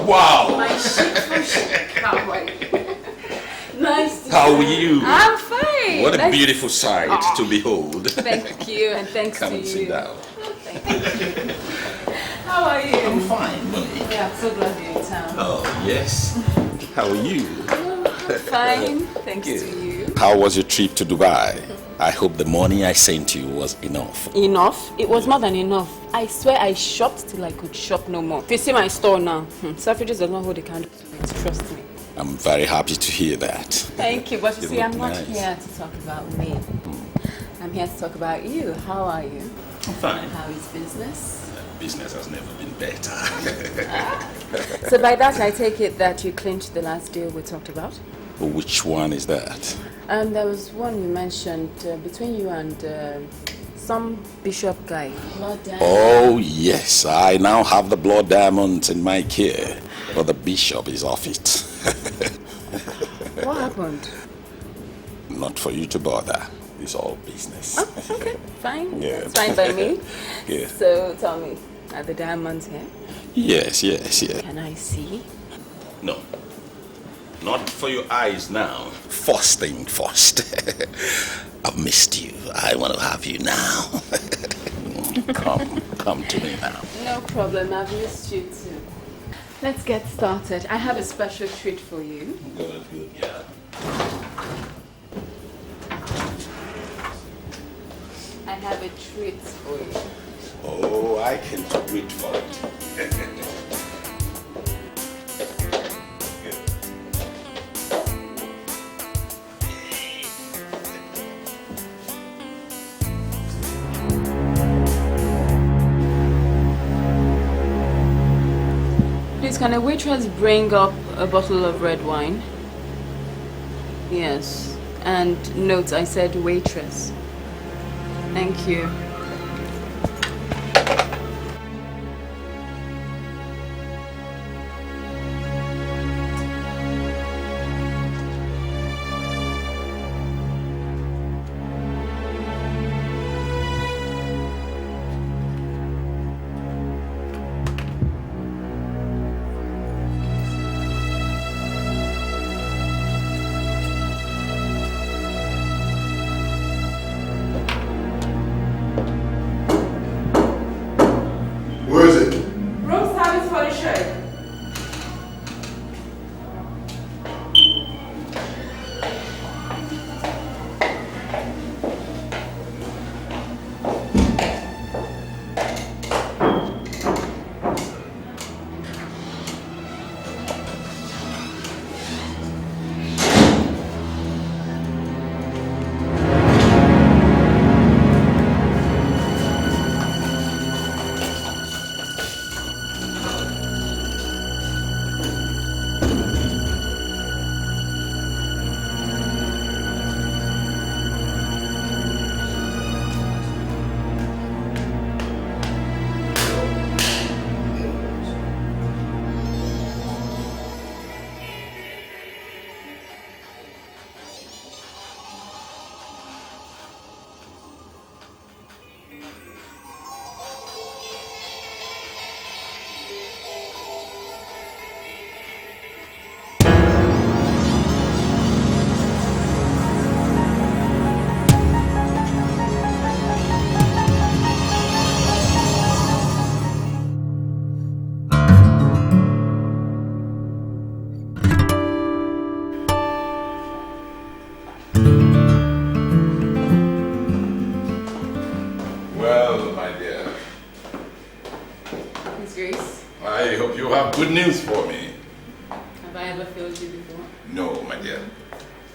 Wow! My chic from Chicago. Nice to How are you? I'm fine. What a beautiful sight to behold. Thank you, and thanks to you. Come and sit down. Thank you. How are you? I'm fine, Monique. Yeah, I'm so glad you're in town. Oh, yes. How are you? Fine, thanks to you. How was your trip to Dubai? I hope the money I sent you was enough. Enough? It was more than enough. I swear I shopped till I could shop no more. If you see my store now, Selfridges does not hold a candle to it, trust me. I'm very happy to hear that. Thank you, but you see, I'm not nice. here to talk about me. I'm here to talk about you. How are you? I'm fine. How is business? Business has never been better. So by that, I take it that you clinched the last deal we talked about? Which one is that? There was one you mentioned between you and some bishop guy. Blood diamond. Oh, yes. I now have the blood diamonds in my care, but the bishop is off it. What happened? Not for you to bother. It's all business. Oh, okay, fine. Yeah. It's fine by me. Yeah. So tell me, are the diamonds here? Yes. Can I see? No. Not for your eyes now. First thing first. I've missed you. I want to have you now. Come to me now. No problem, I've missed you too. Let's get started. I have a special treat for you. Good, yeah. I have a treat for you. Oh, I can't wait for it. Please, can a waitress bring up a bottle of red wine? Yes. And note, I said waitress. Thank you. Where is it? Room service for the shirt. Well, my dear, Miss Grace, I hope you have good news for me. have I ever failed you before? No, my dear.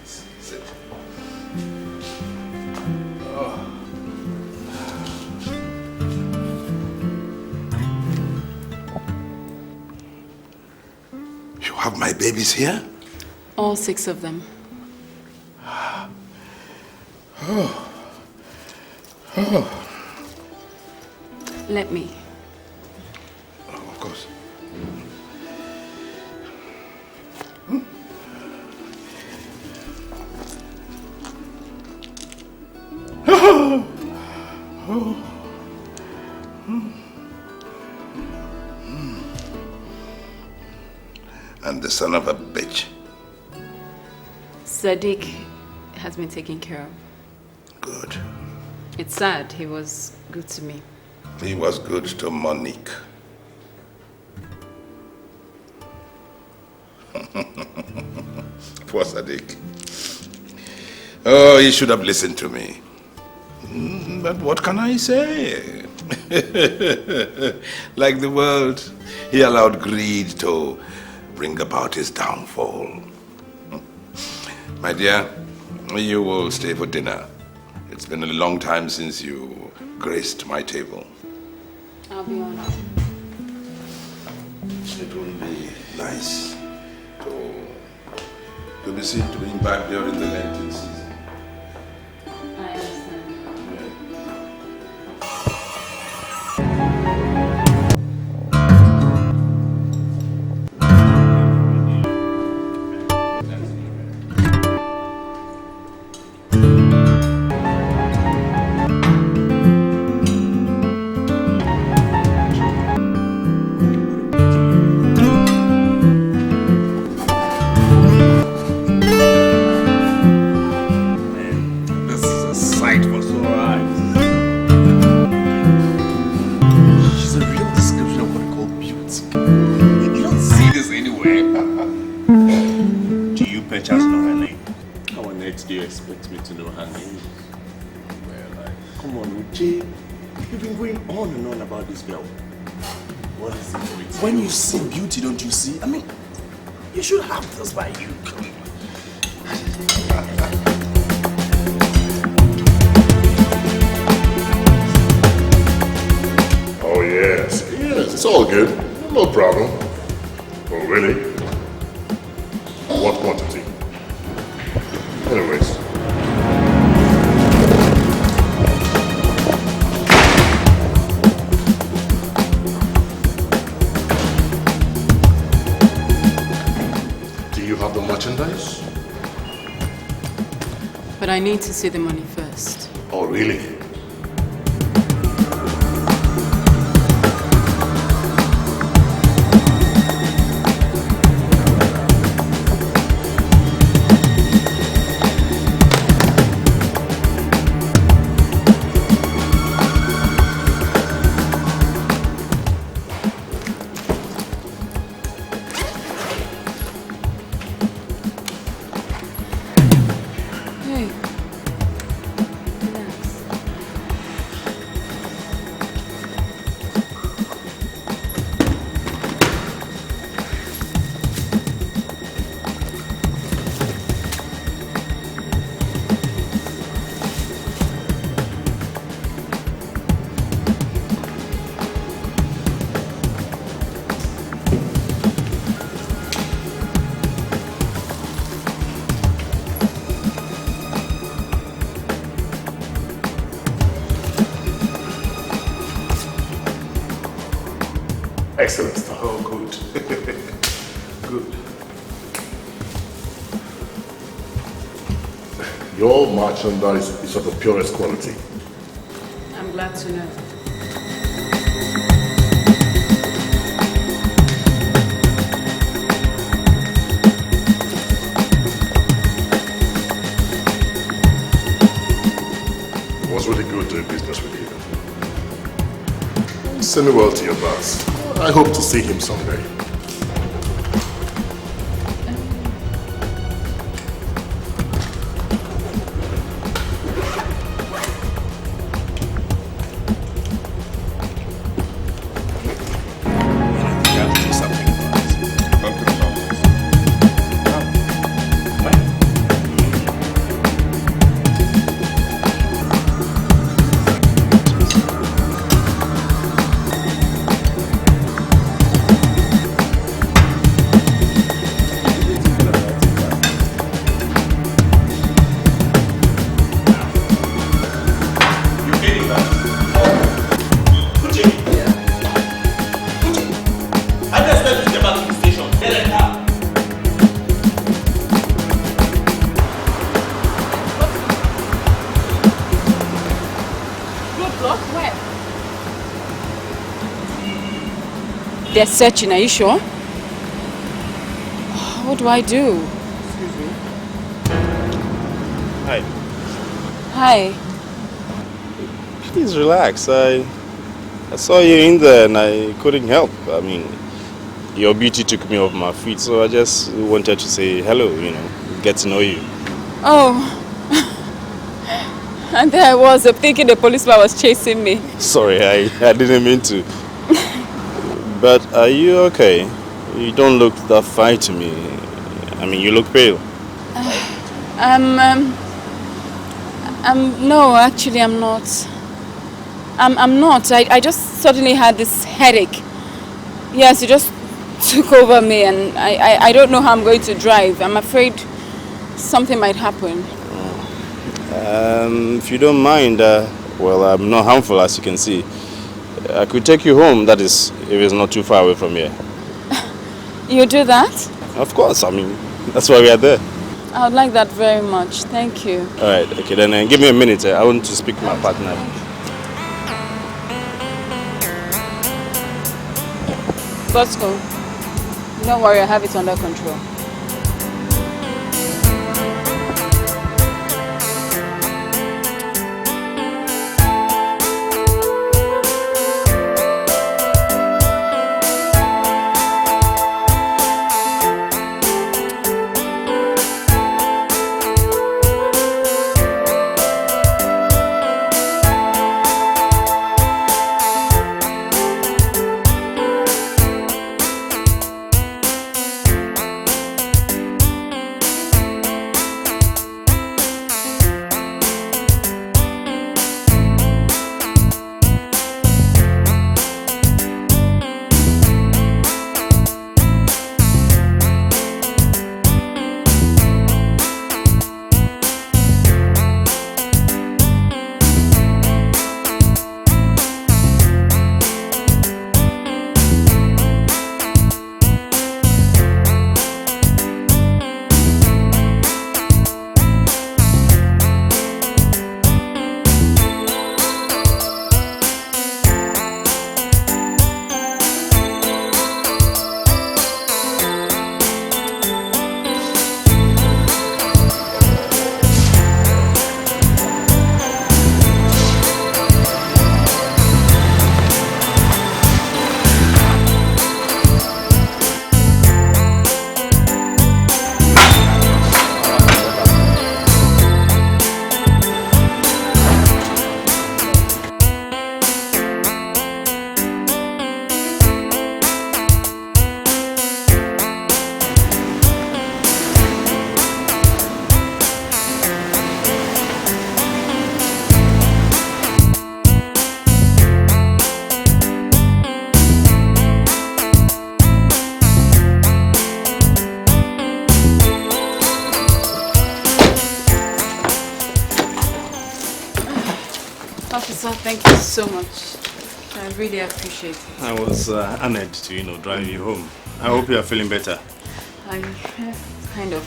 Sit. Oh. You have my babies here? All 6 of them. Let me. Oh, of course. And the son of a bitch? Sadiq has been taken care of. Good. It's sad. He was good to me. He was good to Monique. Poor Sadiq. Oh, he should have listened to me. But what can I say? Like the world, he allowed greed to bring about his downfall. My dear, you will stay for dinner. It's been a long time since you graced my table. I'll be honored. It will be nice to be seen doing back during the Lenten season. I understand. Do you expect me to know her name? Well, come on, Uche. You've been going on and on about this girl. What is it with When you see beauty, don't you see? I mean, you should have this by you. Come on. Oh, yes. Yes, it's all good. No problem. Oh, really? What quantity? Anyways. Do you have the merchandise? But I need to see the money first. Oh, really? Excellent stuff. Oh, good. Good. Your merchandise is of the purest quality. I'm glad to know. It was really good doing business with you. Send me well to your boss. I hope to see him someday. They're searching, are you sure? What do I do? Excuse me. Hi. Hi. Please relax. I saw you in there and I couldn't help. I mean, your beauty took me off my feet, so I just wanted to say hello, you know, get to know you. Oh. And there I was, thinking the policeman was chasing me. Sorry, I didn't mean to. But are you okay? You don't look that fine to me. I mean, you look pale. No, actually I'm not. I'm not. I just suddenly had this headache. Yes, it just took over me and I don't know how I'm going to drive. I'm afraid something might happen. If you don't mind, well, I'm not harmful as you can see. I could take you home, that is, if it's not too far away from here. You do that? Of course, I mean, that's why we are there. I would like that very much. Thank you. Alright, okay, then give me a minute. I want to speak to my partner. Let's go. Don't worry, I have it under control. Officer, thank you so much. I really appreciate it. I was honored to, you know, drive you home. I hope you are feeling better. Kind of.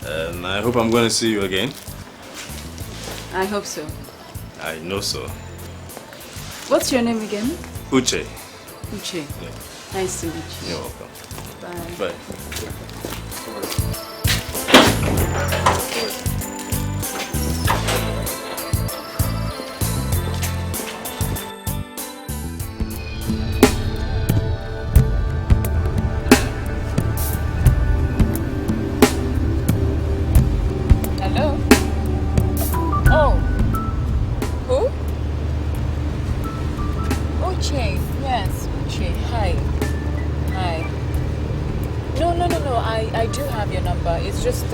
Okay. And I hope I'm going to see you again. I hope so. I know so. What's your name again? Uche. Uche. Yeah. Nice to meet you. You're welcome. Bye. Bye. Hello? Oh. Who? Uche. Yes, Uche. Hi. Hi. No. I do have your number. It's just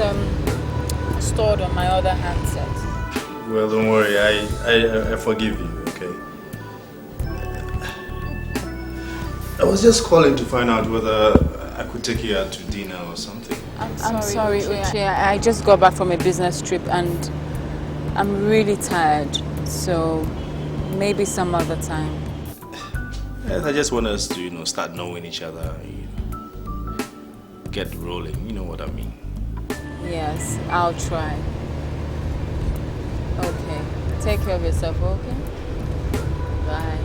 stored on my other handset. Well, don't worry. I forgive you, okay? I was just calling to find out whether I could take you out to dinner or something. I'm sorry, Uche. I just got back from a business trip and I'm really tired. So maybe some other time. Yes, I just want us to, you know, start knowing each other. Get rolling, you know what I mean. Yes, I'll try. Okay. Take care of yourself, okay? Bye.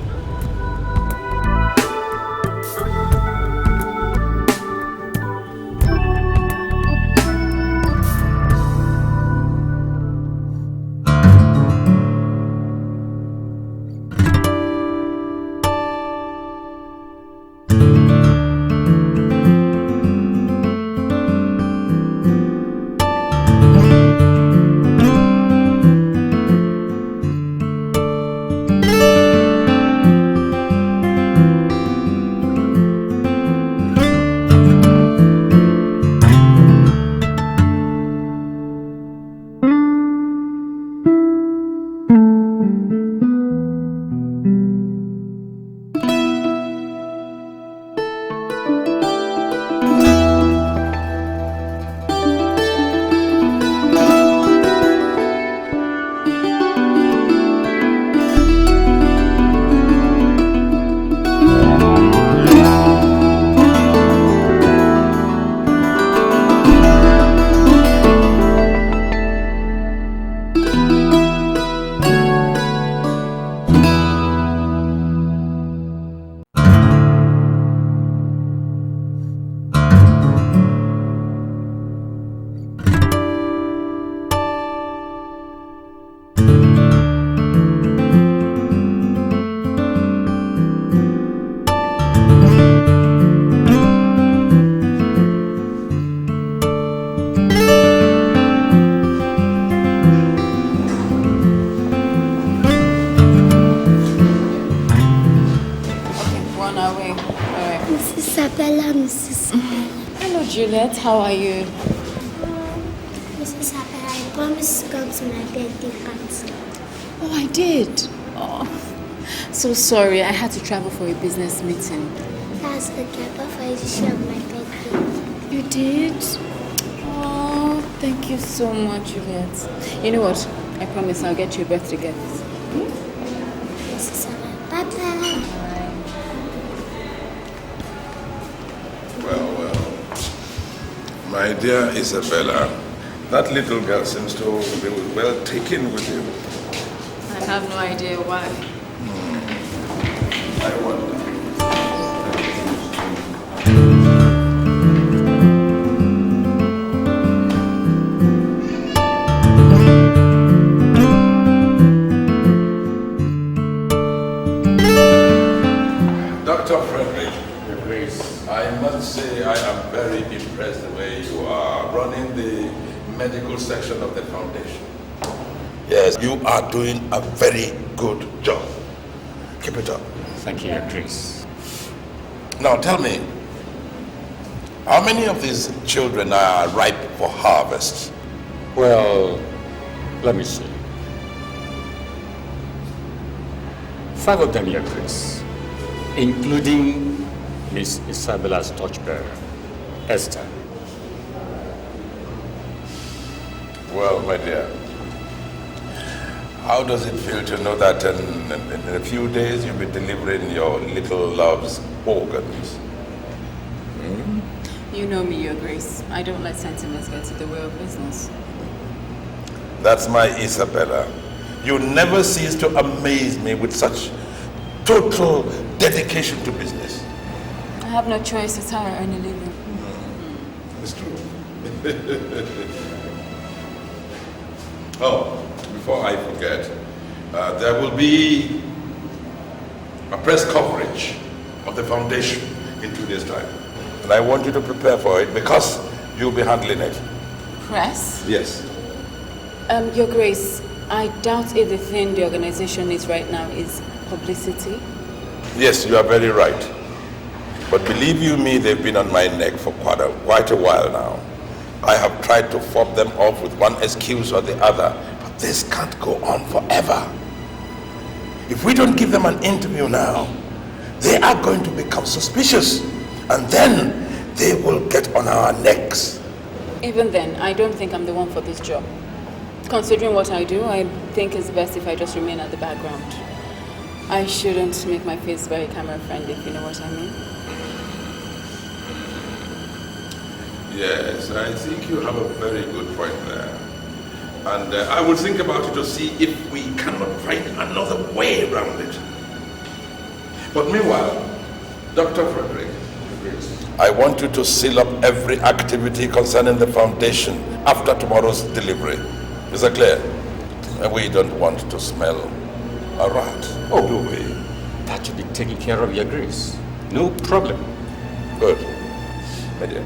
Isabella, Mrs. Hello, Juliet. How are you? Mrs. Isabella, I promised to come to my birthday party. Oh, I did. Oh, so sorry. I had to travel for a business meeting. That's okay. I bought for you to share my birthday. You did? Oh, thank you so much, Juliet. You know what? I promise I'll get you a birthday gift. Mrs. Isabella, bye-bye. Well, my dear Isabella, that little girl seems to be well taken with you. I have no idea why. I wonder. Dr. Frederick, I must say I am very impressed the way you are running the medical section of the foundation. Yes, you are doing a very good job. Keep it up. Thank you, Your Grace. Now tell me, how many of these children are ripe for harvest? Well, let me see. 5 of them, Your Grace, including Miss Isabella's torchbearer, Esther. Well, my dear, how does it feel to know that in a few days you'll be delivering your little love's organs? You know me, Your Grace. I don't let sentiments get in the way of business. That's my Isabella. You never cease to amaze me with such total dedication to business. I have no choice. It's how I earn a living. It's true. Oh, before I forget, there will be a press coverage of the foundation in 2 days' time. And I want you to prepare for it because you'll be handling it. Press? Yes. Your Grace, I doubt if the thing the organization needs right now is publicity. Yes, you are very right. But believe you me, they've been on my neck for quite a while now. I have tried to fob them off with one excuse or the other, but this can't go on forever. If we don't give them an interview now, they are going to become suspicious, and then they will get on our necks. Even then, I don't think I'm the one for this job. Considering what I do, I think it's best if I just remain at the background. I shouldn't make my face very camera friendly, if you know what I mean. Yes, I think you have a very good point there. And I will think about it to see if we cannot find another way around it. But meanwhile, Dr. Frederick, I want you to seal up every activity concerning the foundation after tomorrow's delivery. Is that clear? We don't want to smell a rat, do we? That should be taken care of, Your Grace. No problem. Good. My dear.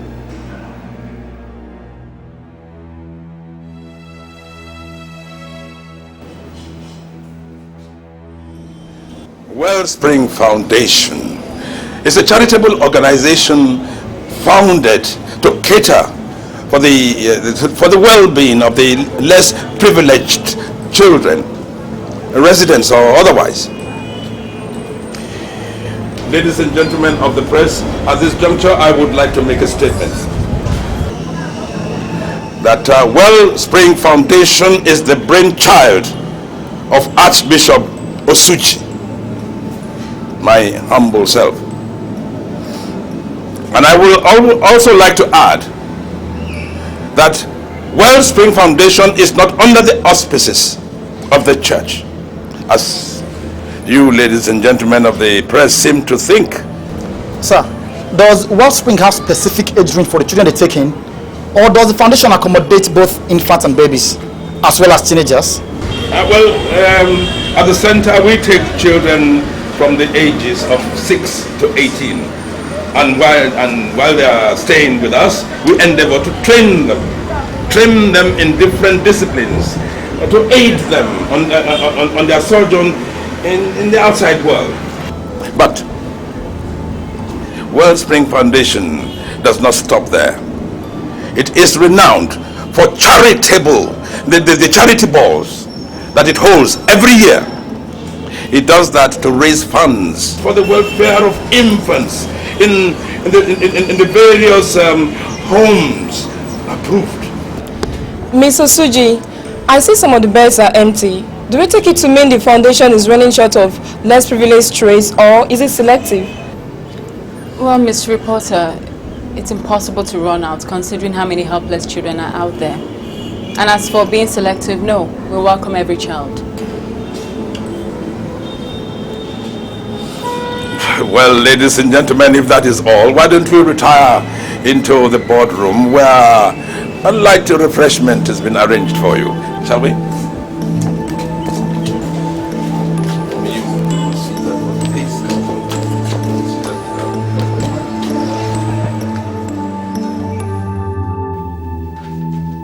Wellspring Foundation is a charitable organization founded to cater for the well-being of the less privileged children, residents or otherwise. Ladies and gentlemen of the press, at this juncture I would like to make a statement that Wellspring Foundation is the brainchild of Archbishop Osuchi, my humble self. And I will also like to add that Wellspring Foundation is not under the auspices of the church, as you ladies and gentlemen of the press seem to think. Sir, does Wellspring have specific age range for the children they take in? Or does the foundation accommodate both infants and babies, as well as teenagers? At the center we take children from the ages of 6 to 18. And while they are staying with us, we endeavor to train them in different disciplines, to aid them on their sojourn in the outside world. But Wellspring Foundation does not stop there. It is renowned for the charity balls that it holds every year. It does that to raise funds for the welfare of infants in the various homes approved. Miss Osuji, I see some of the beds are empty. Do we take it to mean the foundation is running short of less privileged trays, or is it selective? Well, Miss Reporter, it's impossible to run out considering how many helpless children are out there. And as for being selective, no, we welcome every child. Well, ladies and gentlemen, if that is all, why don't we retire into the boardroom where a light refreshment has been arranged for you, shall we?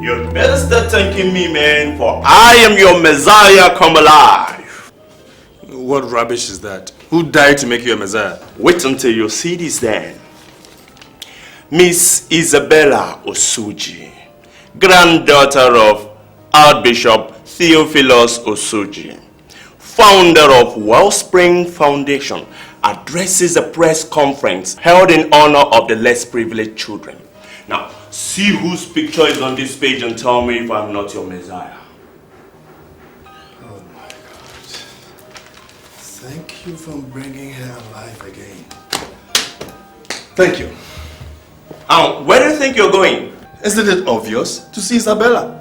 You better start thanking me, man, for I am your Messiah come alive. What rubbish is that? Who died to make you a Messiah? Wait until you see this then. Miss Isabella Osuji, granddaughter of Archbishop Theophilus Osuji, founder of Wellspring Foundation, addresses a press conference held in honor of the less privileged children. Now, see whose picture is on this page and tell me if I'm not your Messiah. Oh my God. Thank you for bringing her alive again. Thank you. Where do you think you're going? Isn't it obvious? To see Isabella.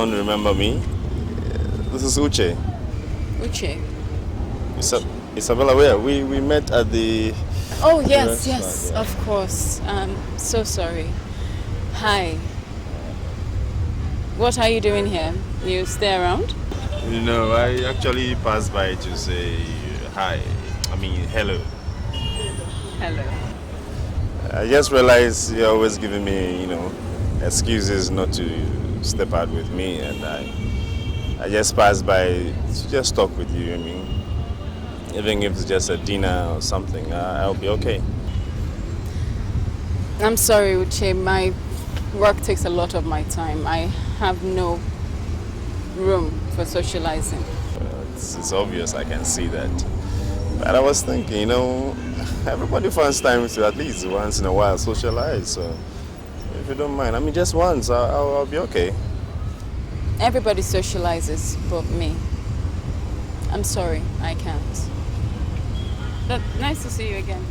Remember me? This is Uche. Uche? Isabella, where? We met at the... Oh, yes, yes, yeah. Of course. So sorry. Hi. What are you doing here? You stay around? No, I actually passed by to say hi. I mean, hello. Hello. I just realized you're always giving me, excuses not to step out with me, and I just passed by to just talk with you. I mean, even if it's just a dinner or something, I'll be okay. I'm sorry, Uche. My work takes a lot of my time. I have no room for socializing. It's obvious, I can see that. But I was thinking, everybody finds time to at least once in a while socialize, so if you don't mind, I mean, just once, I'll be okay. Everybody socializes, but me. I'm sorry, I can't. But nice to see you again.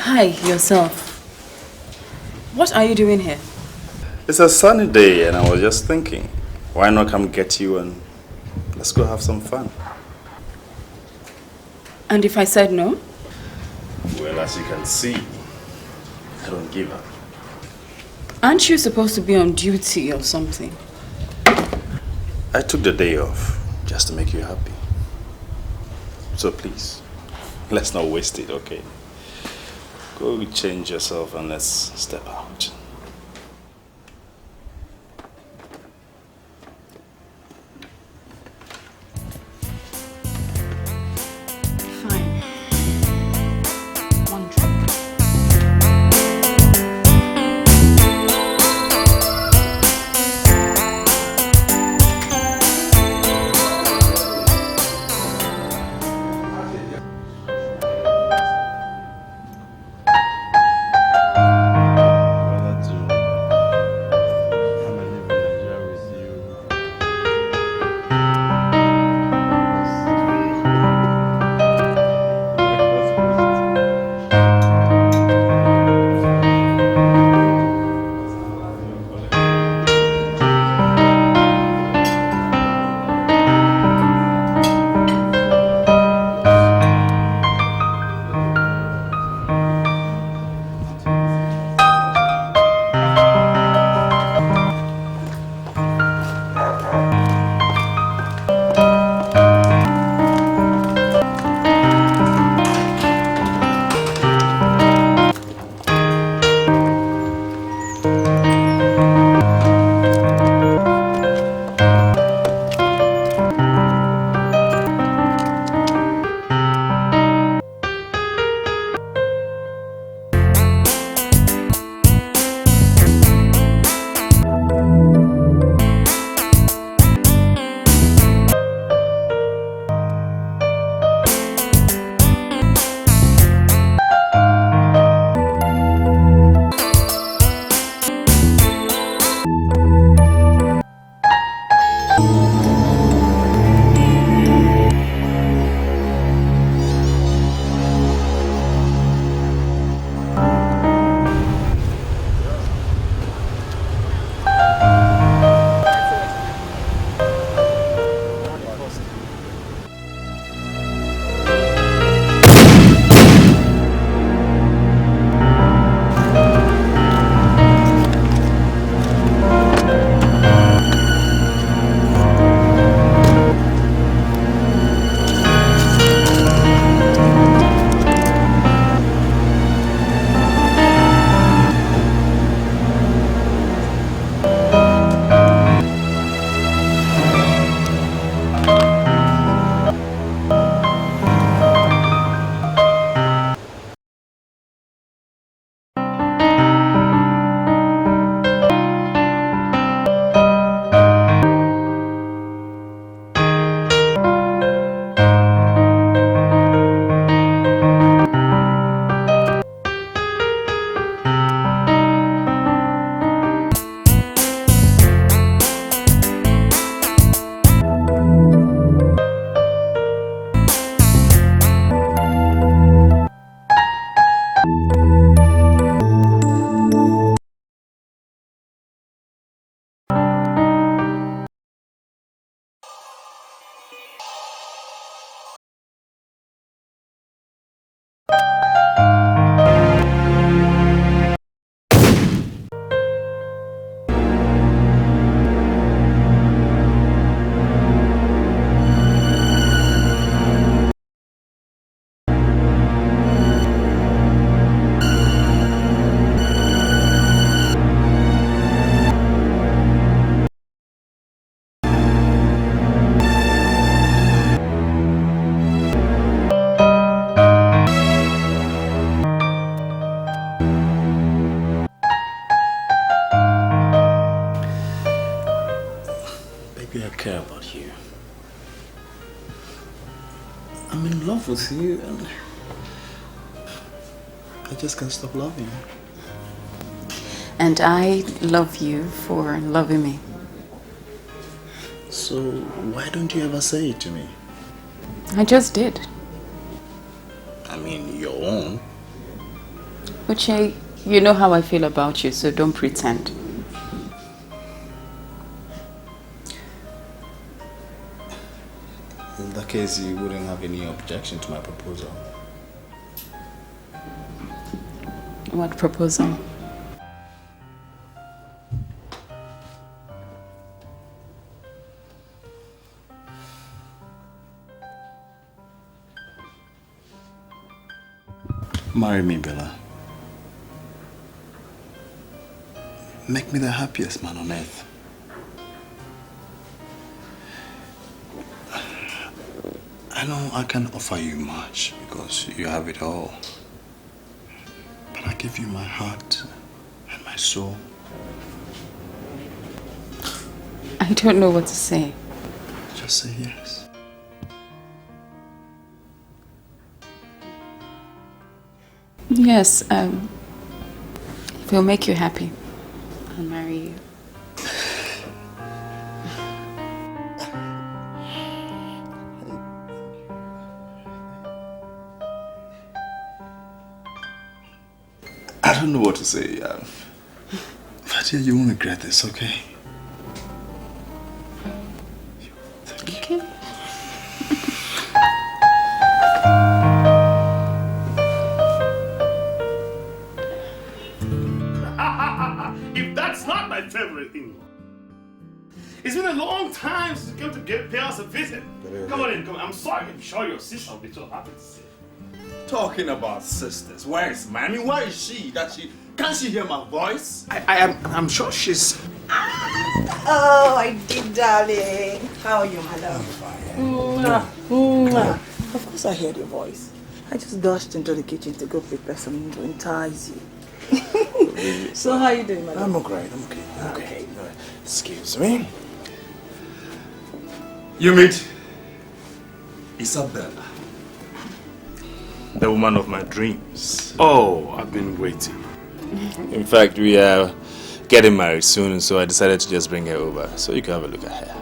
Hi, yourself. What are you doing here? It's a sunny day and I was just thinking, why not come get you and let's go have some fun. And if I said no? Well, as you can see, I don't give up. Aren't you supposed to be on duty or something? I took the day off just to make you happy. So please, let's not waste it, okay? Go change yourself and let's step out. Baby, I care about you. I'm in love with you and I just can't stop loving you. And I love you for loving me. So why don't you ever say it to me? I just did. I mean, your own. Uche, you know how I feel about you, so don't pretend. In that case, you wouldn't have any objection to my proposal. What proposal? Marry me, Bella. make me the happiest man on earth. I know I can't offer you much because you have it all. But I give you my heart and my soul. I don't know what to say. Just say yes. Yes, if it'll make you happy, I'll marry you. I don't know what to say. Fatia, you won't regret this, okay? Okay. If that's not my favorite in-law. It's been a long time since you came to pay us a visit. Come on in, come on. I'm sorry, I'm sure your sister will be so happy to see you. Talking about sisters, where is mine? I mean, where is she? Can't she hear my voice? I'm sure she's... Oh, I did, darling. How are you, my love? I'm fine. Of course I heard your voice. I just dashed into the kitchen to go prepare something to entice you. So how are you doing, my love? I'm okay, I'm okay. Excuse me. You meet Isabella, the woman of my dreams. Oh, I've been waiting. In fact, we are getting married soon, so I decided to just bring her over so you can have a look at her.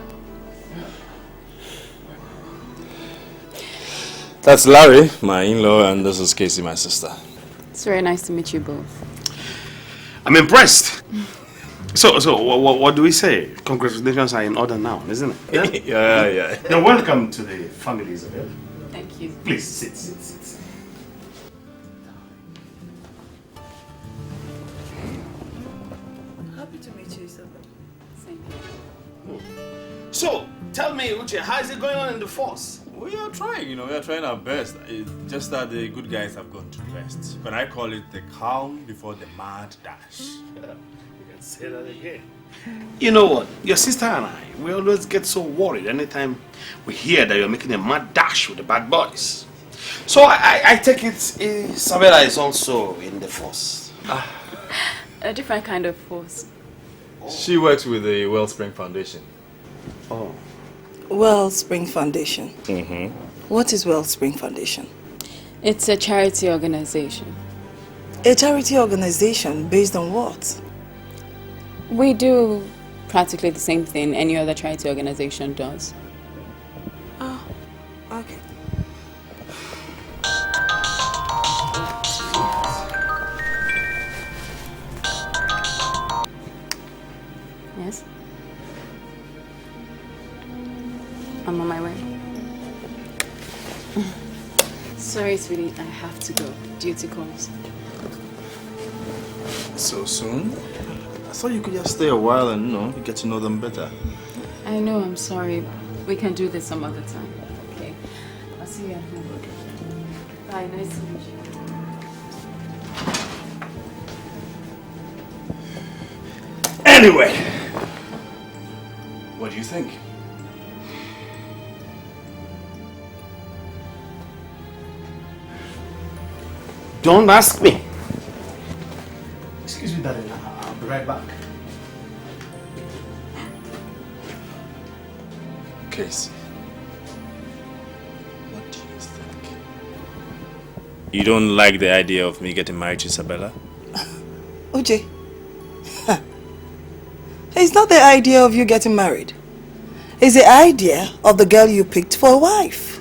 That's Larry, my in-law, and this is Casey, my sister. It's very nice to meet you both. I'm impressed. So what do we say? Congratulations are in order now, isn't it? Yeah? yeah. You're welcome to the family, Isabel. Thank you. Please, sit. Happy to meet you, Isabel. Same here. So, tell me, Uche, how is it going on in the force? We are trying, we are trying our best. It's just that the good guys have gone to rest. But I call it the calm before the mad dash. You can say that again. You know what? Your sister and I, we always get so worried anytime we hear that you're making a mad dash with the bad boys. So I take it Isabella is also in the force. A different kind of force. She works with the Wellspring Foundation. Oh. Wellspring Foundation. Mm-hmm. What is Wellspring Foundation? It's a charity organization. A charity organization based on what? We do practically the same thing any other charity organization does. Oh, okay. Yes? I'm on my way. Sorry, sweetie, I have to go. Duty calls. So soon? I thought you could just stay a while and, get to know them better. I know, I'm sorry. We can do this some other time. Okay. I'll see you at home. Bye, nice to meet you. Anyway, what do you think? Don't ask me. Excuse me, darling. I'll be right back. Casey, what do you think? You don't like the idea of me getting married to Isabella? Uche, it's not the idea of you getting married. It's the idea of the girl you picked for a wife.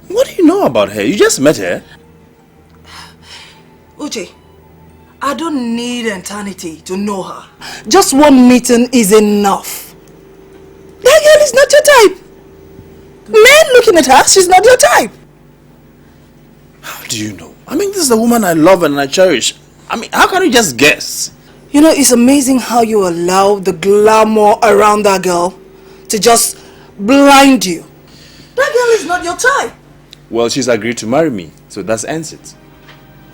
What do you know about her? You just met her. Uche, I don't need eternity to know her. Just one meeting is enough. That girl is not your type. Men looking at her, she's not your type. How do you know? I mean, this is the woman I love and I cherish. I mean, how can you just guess? You know, it's amazing how you allow the glamour around that girl to just blind you. That girl is not your type. Well, she's agreed to marry me, so that ends it.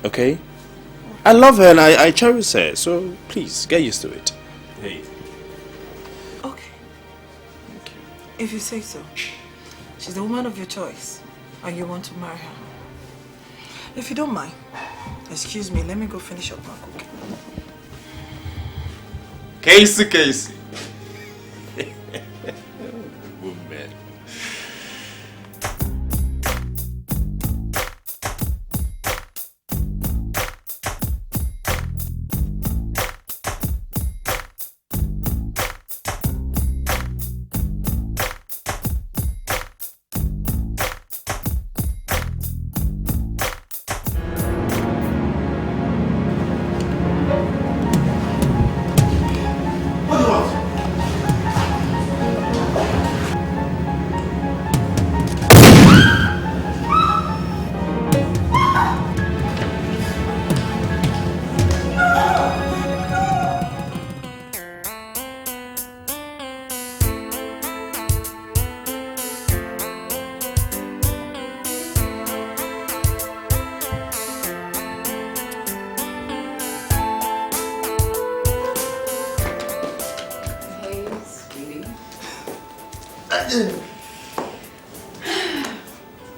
Okay? I love her and I cherish her, so please, get used to it. Hey. Okay. If you say so. She's the woman of your choice, and you want to marry her. If you don't mind, excuse me, let me go finish up my cooking. Casey. Woman.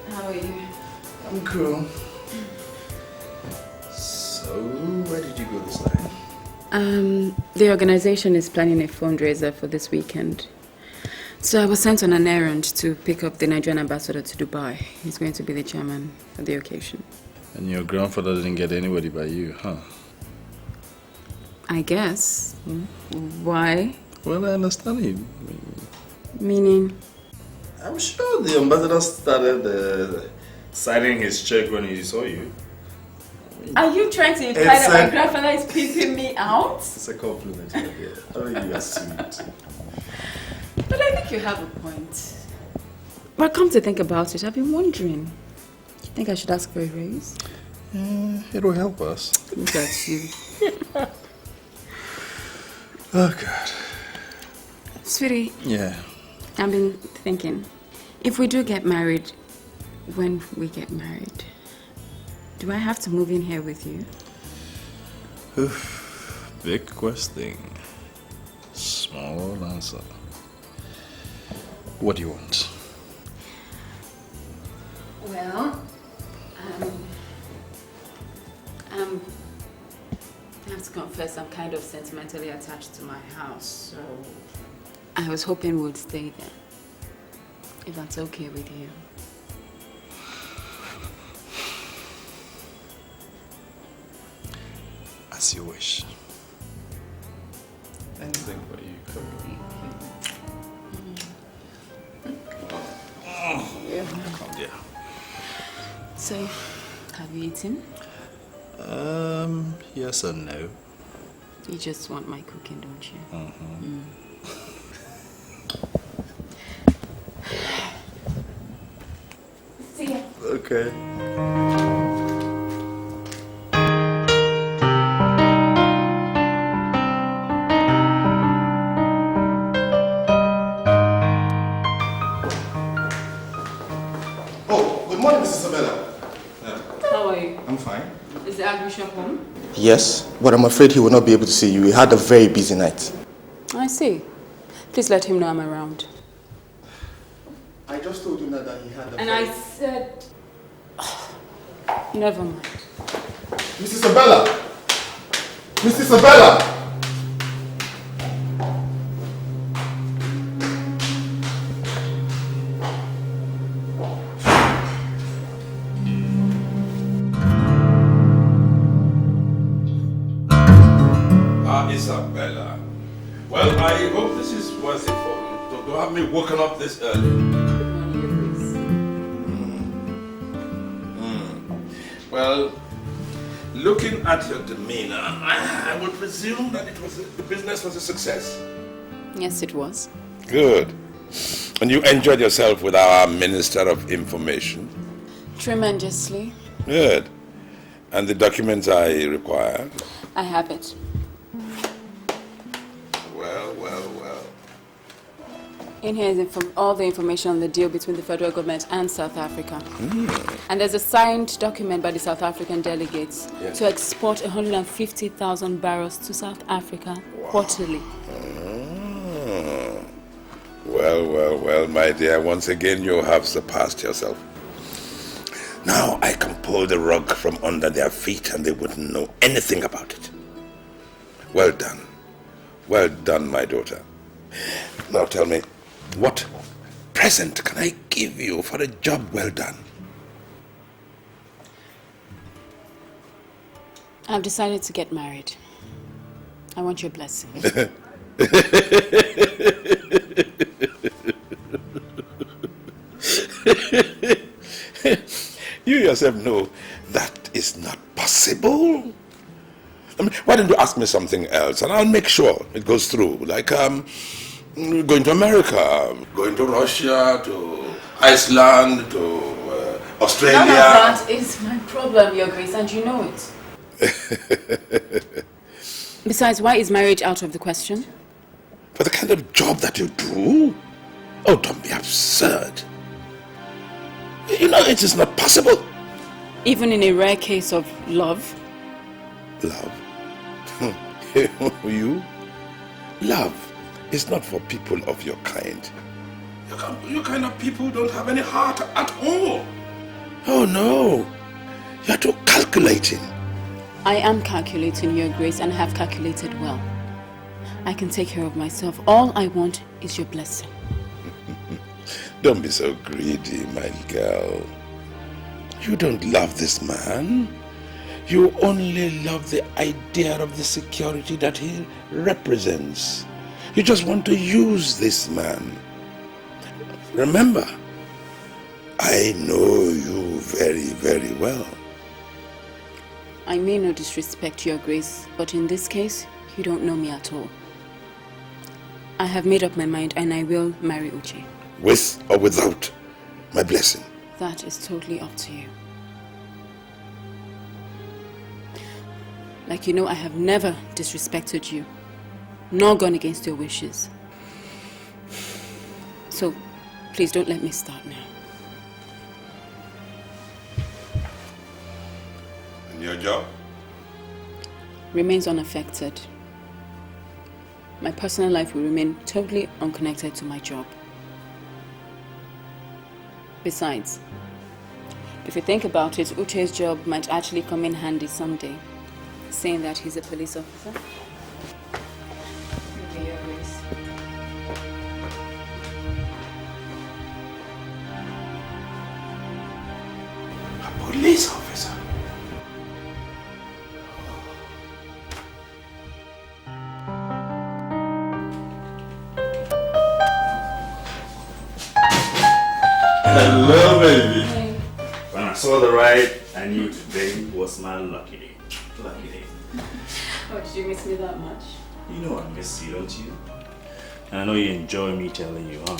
How are you? I'm cool. So, where did you go this night? The organization is planning a fundraiser for this weekend. So I was sent on an errand to pick up the Nigerian ambassador to Dubai. He's going to be the chairman for the occasion. And your grandfather didn't get anybody by you, huh? I guess. Why? Well, I understand you. Meaning? I'm sure the ambassador started signing his check when he saw you. Are you trying to imply that my grandfather is pimping me out? It's a compliment, my dear. I think you are sweet. But I think you have a point. But come to think about it, I've been wondering. You think I should ask for a raise? It will help us. Look at you. Oh, God. Sweetie. Yeah. I've been thinking, if we do get married, when we get married, do I have to move in here with you? Big question. Small answer. What do you want? Well, I have to confess, I'm kind of sentimentally attached to my house, so I was hoping we'd stay there, if that's okay with you. As you wish. Anything for you, come on. Yeah. Come there. So, have you eaten? Yes and no. You just want my cooking, don't you? Mm-hmm. See ya. Okay. Oh, good morning, Mrs. Isabella. How are you? I'm fine. Is the Archbishop home? Yes, but I'm afraid he will not be able to see you. He had a very busy night. I see. Please let him know I'm around. I just told him that he had a And I said... Never mind. Mrs. Isabella! Mrs. Isabella! Isabella. Well, I hope this is worth it for you to have me woken up this early. Well, looking at your demeanor, I would presume that the business was a success. Yes, it was. Good. And you enjoyed yourself with our Minister of Information? Tremendously. Good. And the documents I required? I have it. Well. In here is all the information on the deal between the federal government and South Africa. And there's a signed document by the South African delegates to export 150,000 barrels to South Africa. quarterly. Well, my dear, once again you have surpassed yourself. Now I can pull the rug from under their feet and they wouldn't know anything about it. Well done. Well done, my daughter. Now tell me, what present can I give you for a job well done? I've decided to get married. I want your blessing. You yourself know that is not possible. I mean, why don't you ask me something else and I'll make sure it goes through. Like going to America, going to Russia, to Iceland, to Australia. None of that is my problem, Your Grace, and you know it. Besides, why is marriage out of the question? For the kind of job that you do? Oh, don't be absurd. You know it is not possible. Even in a rare case of love? Love? You? Love is not for people of your kind. Your kind of people don't have any heart at all. Oh no, you're too calculating. I am calculating, Your Grace, and have calculated well. I can take care of myself. All I want is your blessing. Don't be so greedy, my girl. You don't love this man. You only love the idea of the security that he represents. You just want to use this man. Remember, I know you very, very well. I may not disrespect Your Grace, but in this case, you don't know me at all. I have made up my mind and I will marry Uche. With or without my blessing? That is totally up to you. Like you know, I have never disrespected you, nor gone against your wishes. So, please don't let me start now. And your job? Remains unaffected. My personal life will remain totally unconnected to my job. Besides, if you think about it, Uche's job might actually come in handy someday, saying that he's a police officer. A police officer? Hello, baby. Hey. When I saw the ride, I knew today was my lucky day. Lucky day. Oh, did you miss me that much? You know I miss you, don't you? And I know you enjoy me telling you, huh?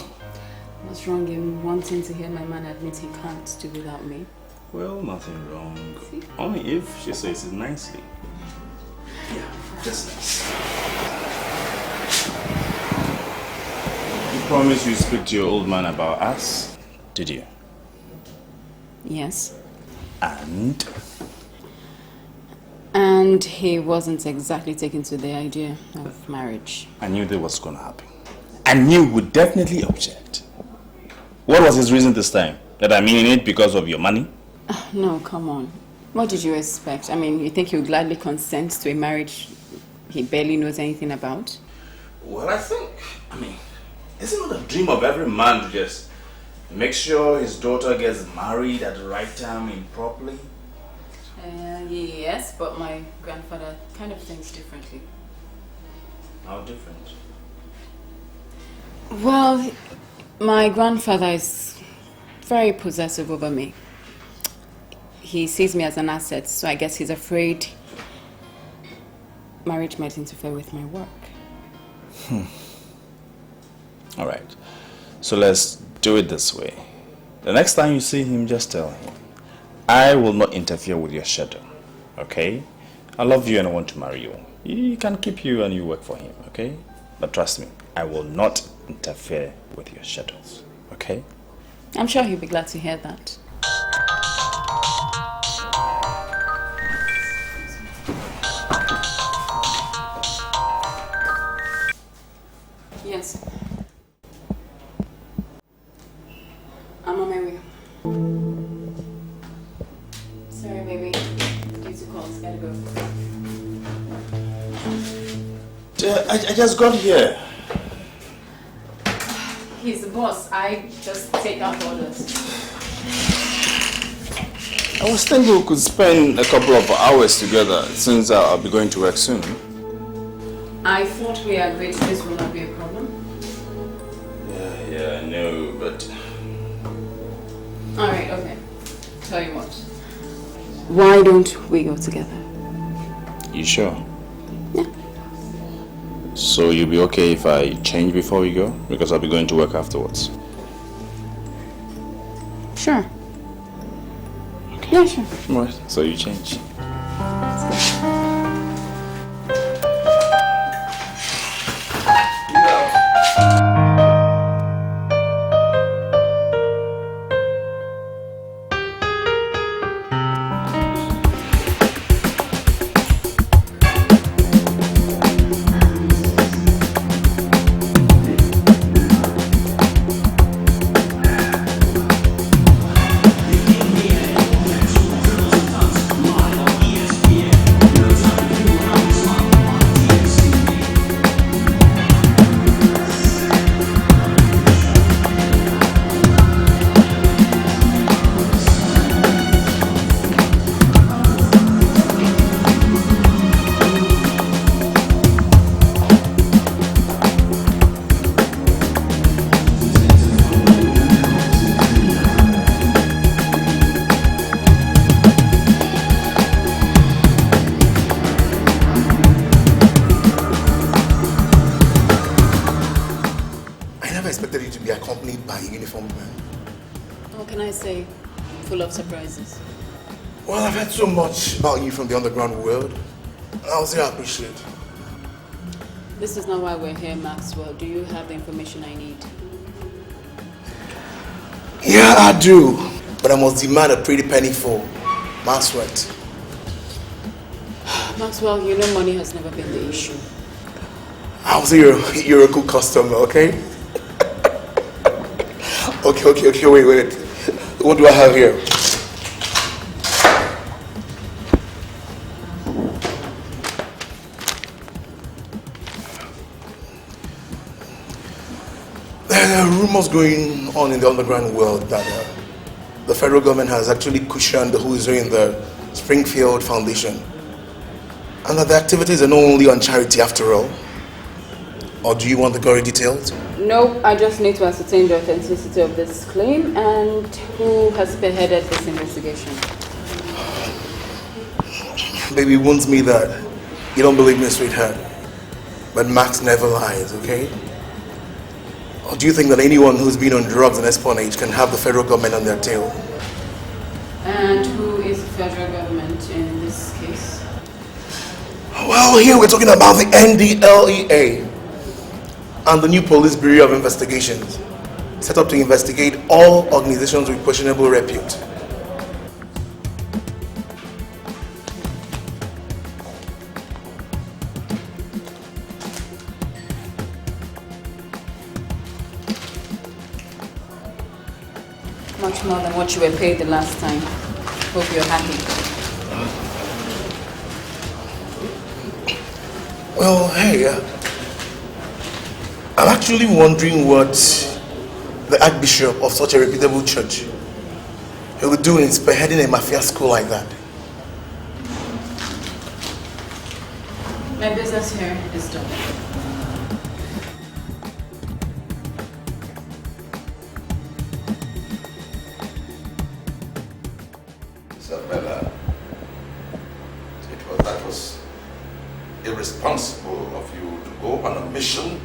What's wrong in wanting to hear my man admit he can't do without me? Well, nothing wrong. See? Only if she says it nicely. Yeah, just nice. You promised you'd speak to your old man about us. Did you? Yes. And? And he wasn't exactly taken to the idea of marriage. I knew that was going to happen. I knew he would definitely object. What was his reason this time? That I'm in it because of your money? No, come on. What did you expect? I mean, you think he would gladly consent to a marriage he barely knows anything about? Well, isn't it a dream of every man to just make sure his daughter gets married at the right time and properly? Yes, but my grandfather kind of thinks differently. How different? Well, my grandfather is very possessive over me. He sees me as an asset, so I guess he's afraid marriage might interfere with my work. All right. So let's do it this way. The next time you see him, just tell him, I will not interfere with your schedule, okay? I love you and I want to marry you. He can keep you and you work for him, okay? But trust me, I will not interfere with your schedules, okay? I'm sure he'll be glad to hear that. calls. Gotta go. I just got here. He's the boss. I just take out orders. I was thinking we could spend a couple of hours together since I'll be going to work soon. I thought we agreed this will not be a problem. Yeah, I know, but... Alright, okay. Tell you what. Why don't we go together? You sure? Yeah. So you'll be okay if I change before we go? Because I'll be going to work afterwards. Sure. Okay. Yeah, sure. Alright, so you change. Surprises. Well, I've heard so much about you from the underground world. I'll say I appreciate. This is not why we're here, Maxwell. Do you have the information I need? Yeah, I do. But I must demand a pretty penny for my sweat. Maxwell, you know money has never been the issue. I'll say you're a good customer, okay? Okay, wait. What do I have here? There are rumors going on in the underground world that the federal government has actually cushioned the who's in the Springfield Foundation, and that the activities are not only on charity after all. Or do you want the gory details? No, I just need to ascertain the authenticity of this claim and who has spearheaded this investigation. Baby, it wounds me that you don't believe me, sweetheart. But Max never lies, okay? Or do you think that anyone who's been on drugs and espionage can have the federal government on their tail? And who is the federal government in this case? Well, here we're talking about the NDLEA and the new Police Bureau of Investigations, set up to investigate all organizations with questionable repute. Much more than what you were paid the last time. Hope you're happy. Well, hey, I'm actually wondering what the Archbishop of such a reputable church he would do in spearheading a mafia school like that. My business here is done. Isabella, that was irresponsible of you to go on a mission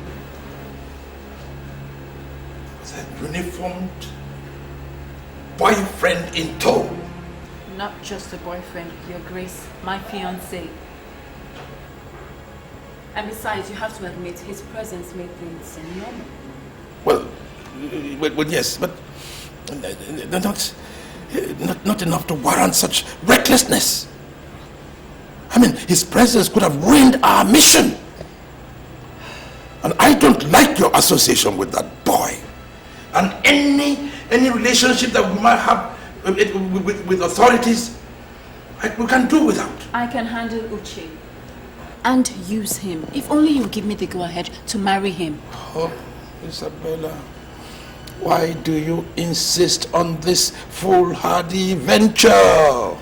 with a uniformed boyfriend in tow. Not just a boyfriend, Your Grace, my fiancé. And besides, you have to admit, his presence made things seem normal. Well, yes, but not enough to warrant such recklessness. I mean, his presence could have ruined our mission. And I don't like your association with that boy. And any relationship that we might have with authorities, We can do without. I can handle Uche and use him. If only you give me the go-ahead to marry him. Oh, Isabella, why do you insist on this foolhardy venture?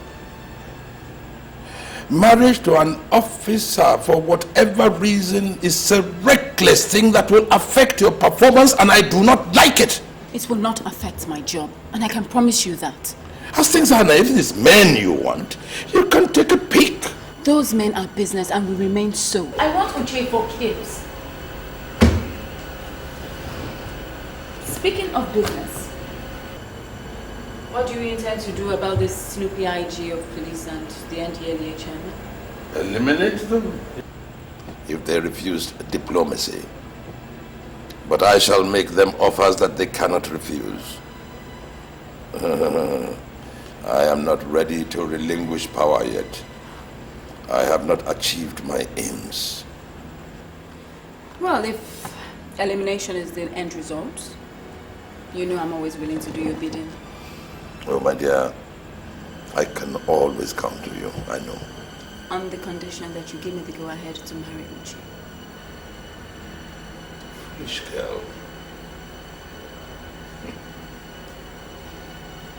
Marriage to an officer for whatever reason is a reckless thing that will affect your performance, and I do not like it. It will not affect my job, and I can promise you that. As things are now, if it is men you want, you can take a peek. Those men are business and will remain so. I want Uche for kids. Speaking of business, what do you intend to do about this Snoopy IG of police and the NDLEA chairman? Eliminate them if they refuse diplomacy. But I shall make them offers that they cannot refuse. I am not ready to relinquish power yet. I have not achieved my aims. Well, if elimination is the end result, you know I'm always willing to do your bidding. Oh, my dear, I can always come to you, I know. On the condition that you give me the go-ahead to marry Uche. Foolish girl.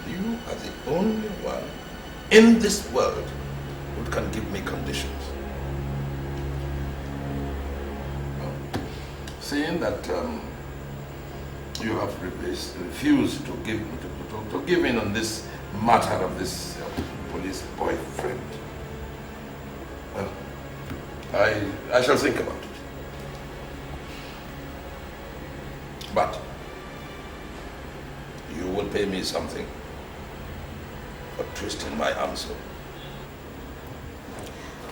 You are the only one in this world who can give me conditions. Seeing that you have refused to give in on this matter of this police boyfriend, well, I shall think about it. But you will pay me something for twisting my arm so.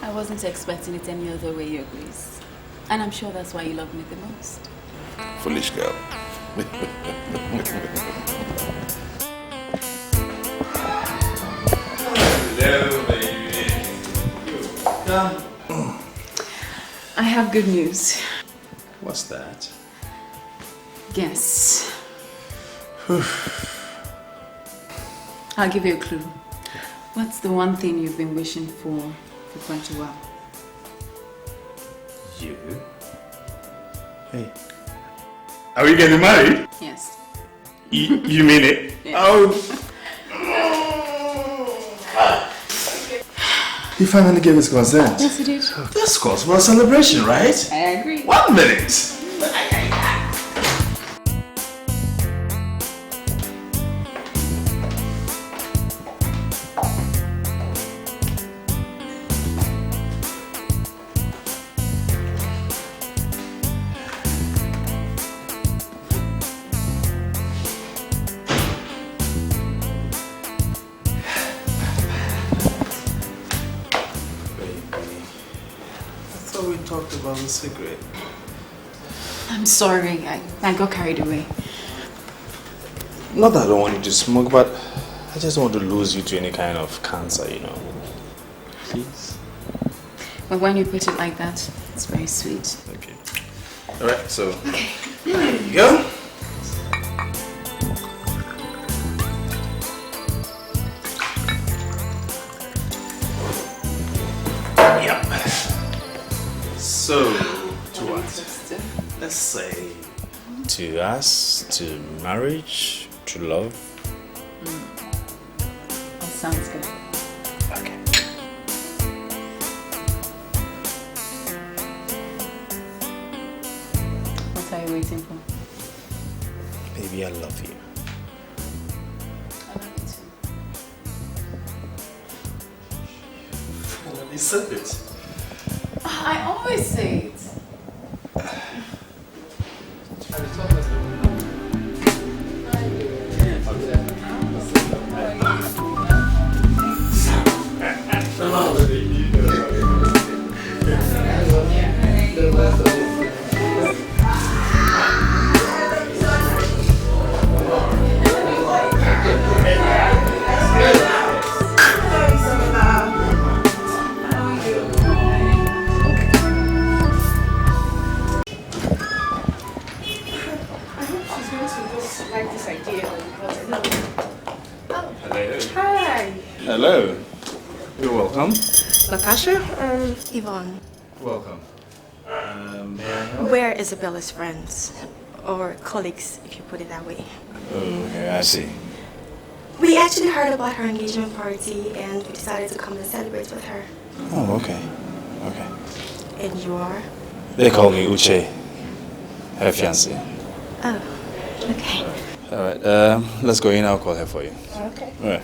I wasn't expecting it any other way, Your Grace. And I'm sure that's why you love me the most. Foolish girl. Hello, baby. I have good news. What's that? Guess. I'll give you a clue. What's the one thing you've been wishing for quite a while? You? Hey. Are we getting married? Yes. You mean it? Yes. Oh. He finally gave his consent. Yes, he did. This calls for a celebration, right? I agree. 1 minute. About the cigarette. I'm sorry, I got carried away. Not that I don't want you to smoke, but I just don't want to lose you to any kind of cancer, you know. Please. But when you put it like that, it's very sweet. Okay. Alright, so okay. There you go. So, to what? Let's say to us, to marriage, to love. That sounds good. Okay. What are you waiting for? Baby, I love you. I love you too. Finally said it. I always say it. Natasha, Yvonne, Welcome. May I help? we're Isabella's friends, or colleagues, if you put it that way. Oh, okay, I see. We actually heard about her engagement party and we decided to come and celebrate with her. Oh, okay. Okay. And you are? They call me Uche, her fiancé. Oh, okay. All right, let's go in. I'll call her for you. Okay. All right.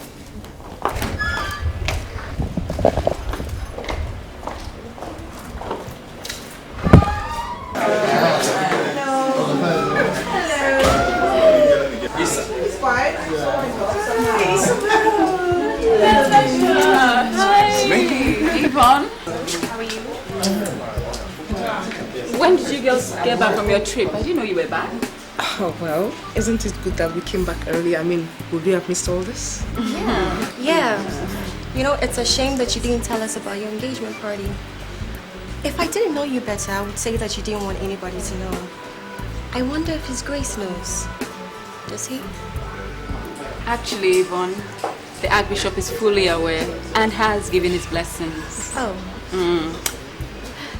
Yvonne. How are you? When did you girls get back from your trip? I didn't know you were back. Oh, well, isn't it good that we came back early? I mean, would we have missed all this? Yeah. Yeah. You know, it's a shame that you didn't tell us about your engagement party. If I didn't know you better, I would say that you didn't want anybody to know. I wonder if His Grace knows. Does he? Actually, Yvonne, the Archbishop is fully aware and has given his blessings. Oh.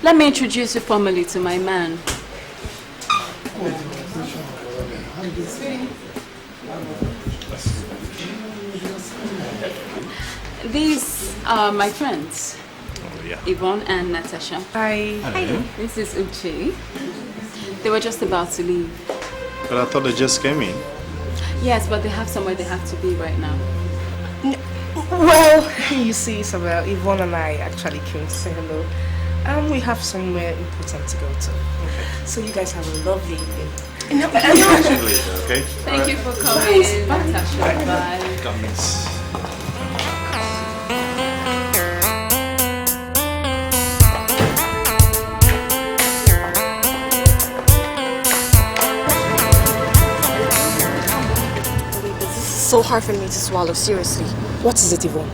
Let me introduce you formally to my man. These are my friends, Yvonne and Natasha. Hi. Hello. This is Uche. They were just about to leave. But I thought they just came in. Yes, but they have somewhere they have to be right now. Well, you see, Isabel, Yvonne and I actually came to say hello. We have somewhere important to go to. Okay. So you guys have a lovely evening. Okay. Thank you for coming, Natasha. Bye. Come, miss. So hard for me to swallow, seriously. What is it, Yvonne?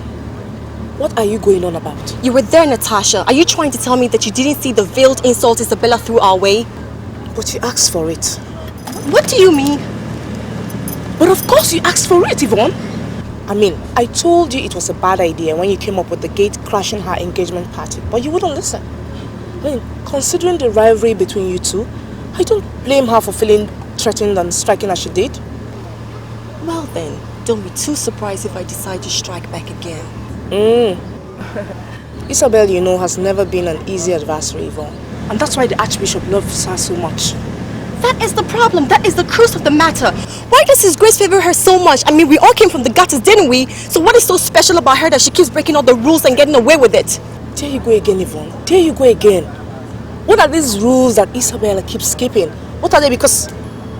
What are you going on about? You were there, Natasha. Are you trying to tell me that you didn't see the veiled insult Isabella threw our way? But you asked for it. What do you mean? But of course you asked for it, Yvonne. I mean, I told you it was a bad idea when you came up with the gate crashing her engagement party, but you wouldn't listen. I mean, considering the rivalry between you two, I don't blame her for feeling threatened and striking as she did. Well then, don't be too surprised if I decide to strike back again. Isabel, you know, has never been an easy adversary, Yvonne. And that's why the Archbishop loves her so much. That is the problem. That is the crux of the matter. Why does His Grace favor her so much? I mean, we all came from the gutters, didn't we? So what is so special about her that she keeps breaking all the rules and getting away with it? There you go again, Yvonne. There you go again. What are these rules that Isabella keeps skipping? What are they? Because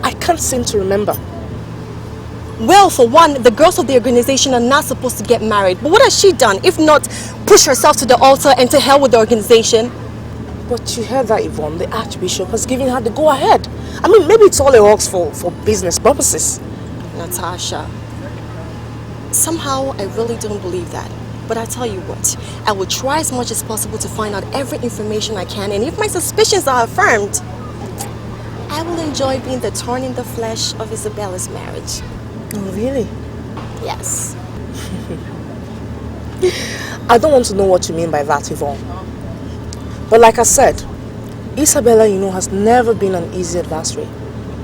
I can't seem to remember. Well, for one, the girls of the organization are not supposed to get married. But what has she done, if not push herself to the altar and to hell with the organization? But you heard that, Yvonne. The Archbishop has given her the go-ahead. I mean, maybe it's all a hoax for business purposes. Natasha, somehow I really don't believe that. But I tell you what, I will try as much as possible to find out every information I can. And if my suspicions are affirmed, I will enjoy being the thorn in the flesh of Isabella's marriage. Oh, really? Yes. I don't want to know what you mean by that, Yvonne. But like I said, Isabella, you know, has never been an easy adversary.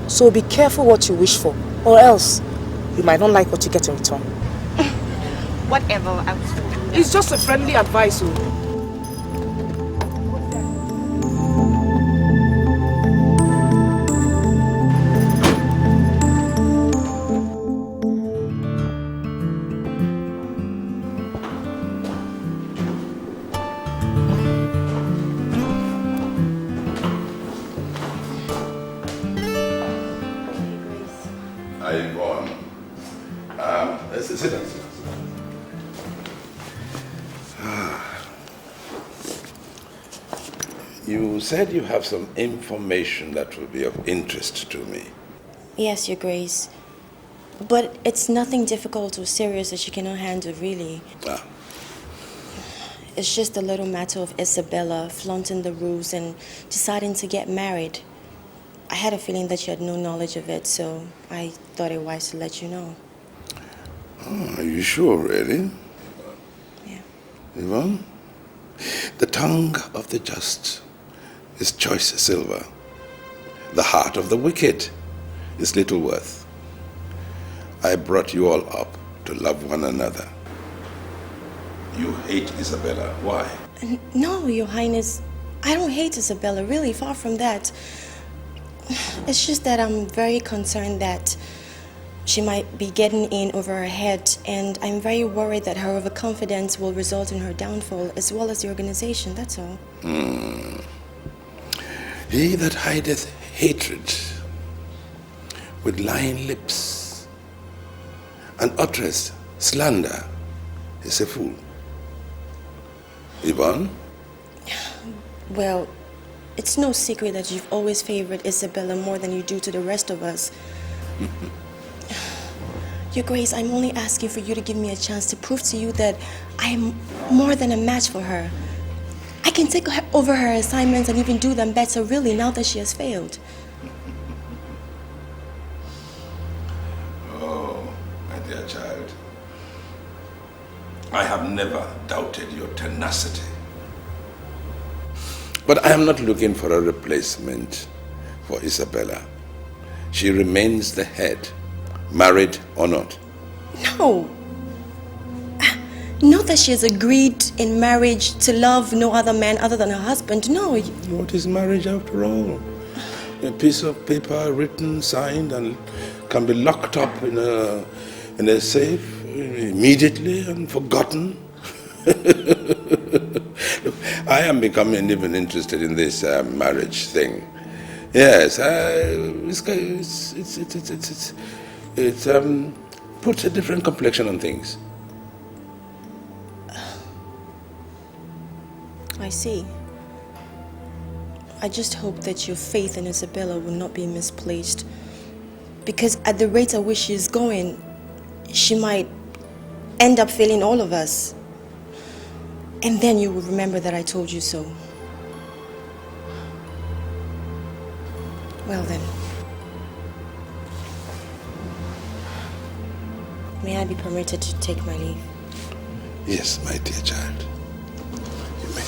So be careful what you wish for, or else you might not like what you get in return. Whatever. It's just a friendly advice. Sit down. You said you have some information that will be of interest to me. Yes, Your Grace. But it's nothing difficult or serious that you cannot handle, really. Ah. It's just a little matter of Isabella flaunting the rules and deciding to get married. I had a feeling that you had no knowledge of it, so I thought it wise to let you know. Oh, are you sure, really? Yeah. Yvonne? The tongue of the just is choice silver. The heart of the wicked is little worth. I brought you all up to love one another. You hate Isabella. Why? No, Your Highness. I don't hate Isabella, really, far from that. It's just that I'm very concerned that she might be getting in over her head, and I'm very worried that her overconfidence will result in her downfall, as well as the organization, that's all. He that hideth hatred with lying lips and uttereth slander is a fool. Yvonne? Well, it's no secret that you've always favored Isabella more than you do to the rest of us. Your Grace, I'm only asking for you to give me a chance to prove to you that I am more than a match for her. I can take over her assignments and even do them better, really, now that she has failed. Oh, my dear child. I have never doubted your tenacity. But I am not looking for a replacement for Isabella. She remains the head, married or not. No. Not that she has agreed in marriage to love no other man other than her husband, no. What is marriage after all? A piece of paper written, signed, and can be locked up in a safe immediately and forgotten. Look, I am becoming even interested in this marriage thing. Yes, it puts a different complexion on things. I see. I just hope that your faith in Isabella will not be misplaced. Because at the rate at which she's going, she might end up failing all of us. And then you will remember that I told you so. Well then. May I be permitted to take my leave? Yes, my dear child. You may.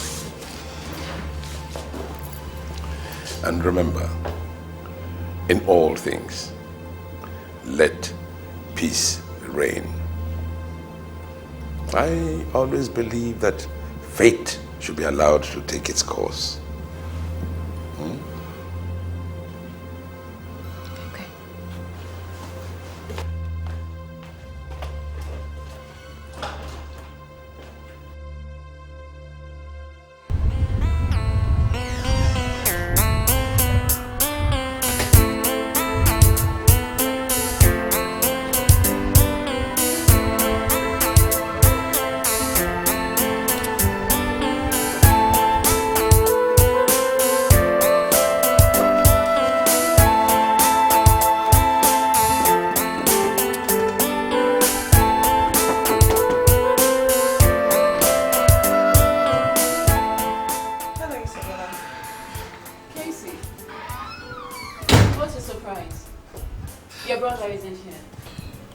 And remember, in all things, let peace reign. I always believe that fate should be allowed to take its course. Okay.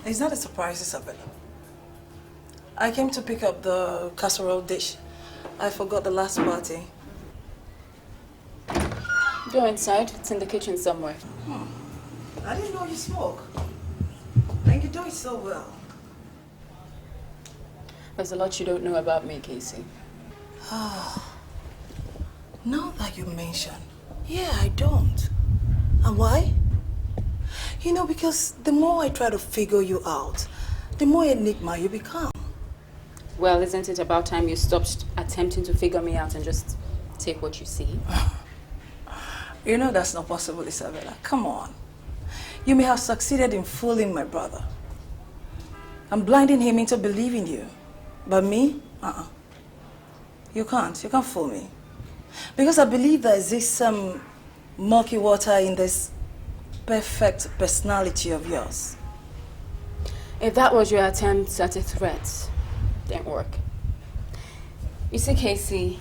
It's not a surprise, Isabella. I came to pick up the casserole dish. I forgot the last party. Go inside. It's in the kitchen somewhere. I didn't know you smoke. And you do it so well. There's a lot you don't know about me, Casey. Now that you mention, yeah, I don't. And why? You know, because the more I try to figure you out, the more enigma you become. Well, isn't it about time you stopped attempting to figure me out and just take what you see? You know that's not possible, Isabella. Come on. You may have succeeded in fooling my brother. I'm blinding him into believing you. But me? You can't fool me. Because I believe there exists some murky water in this perfect personality of yours. If that was your attempt at a threat, it didn't work. You see, Casey,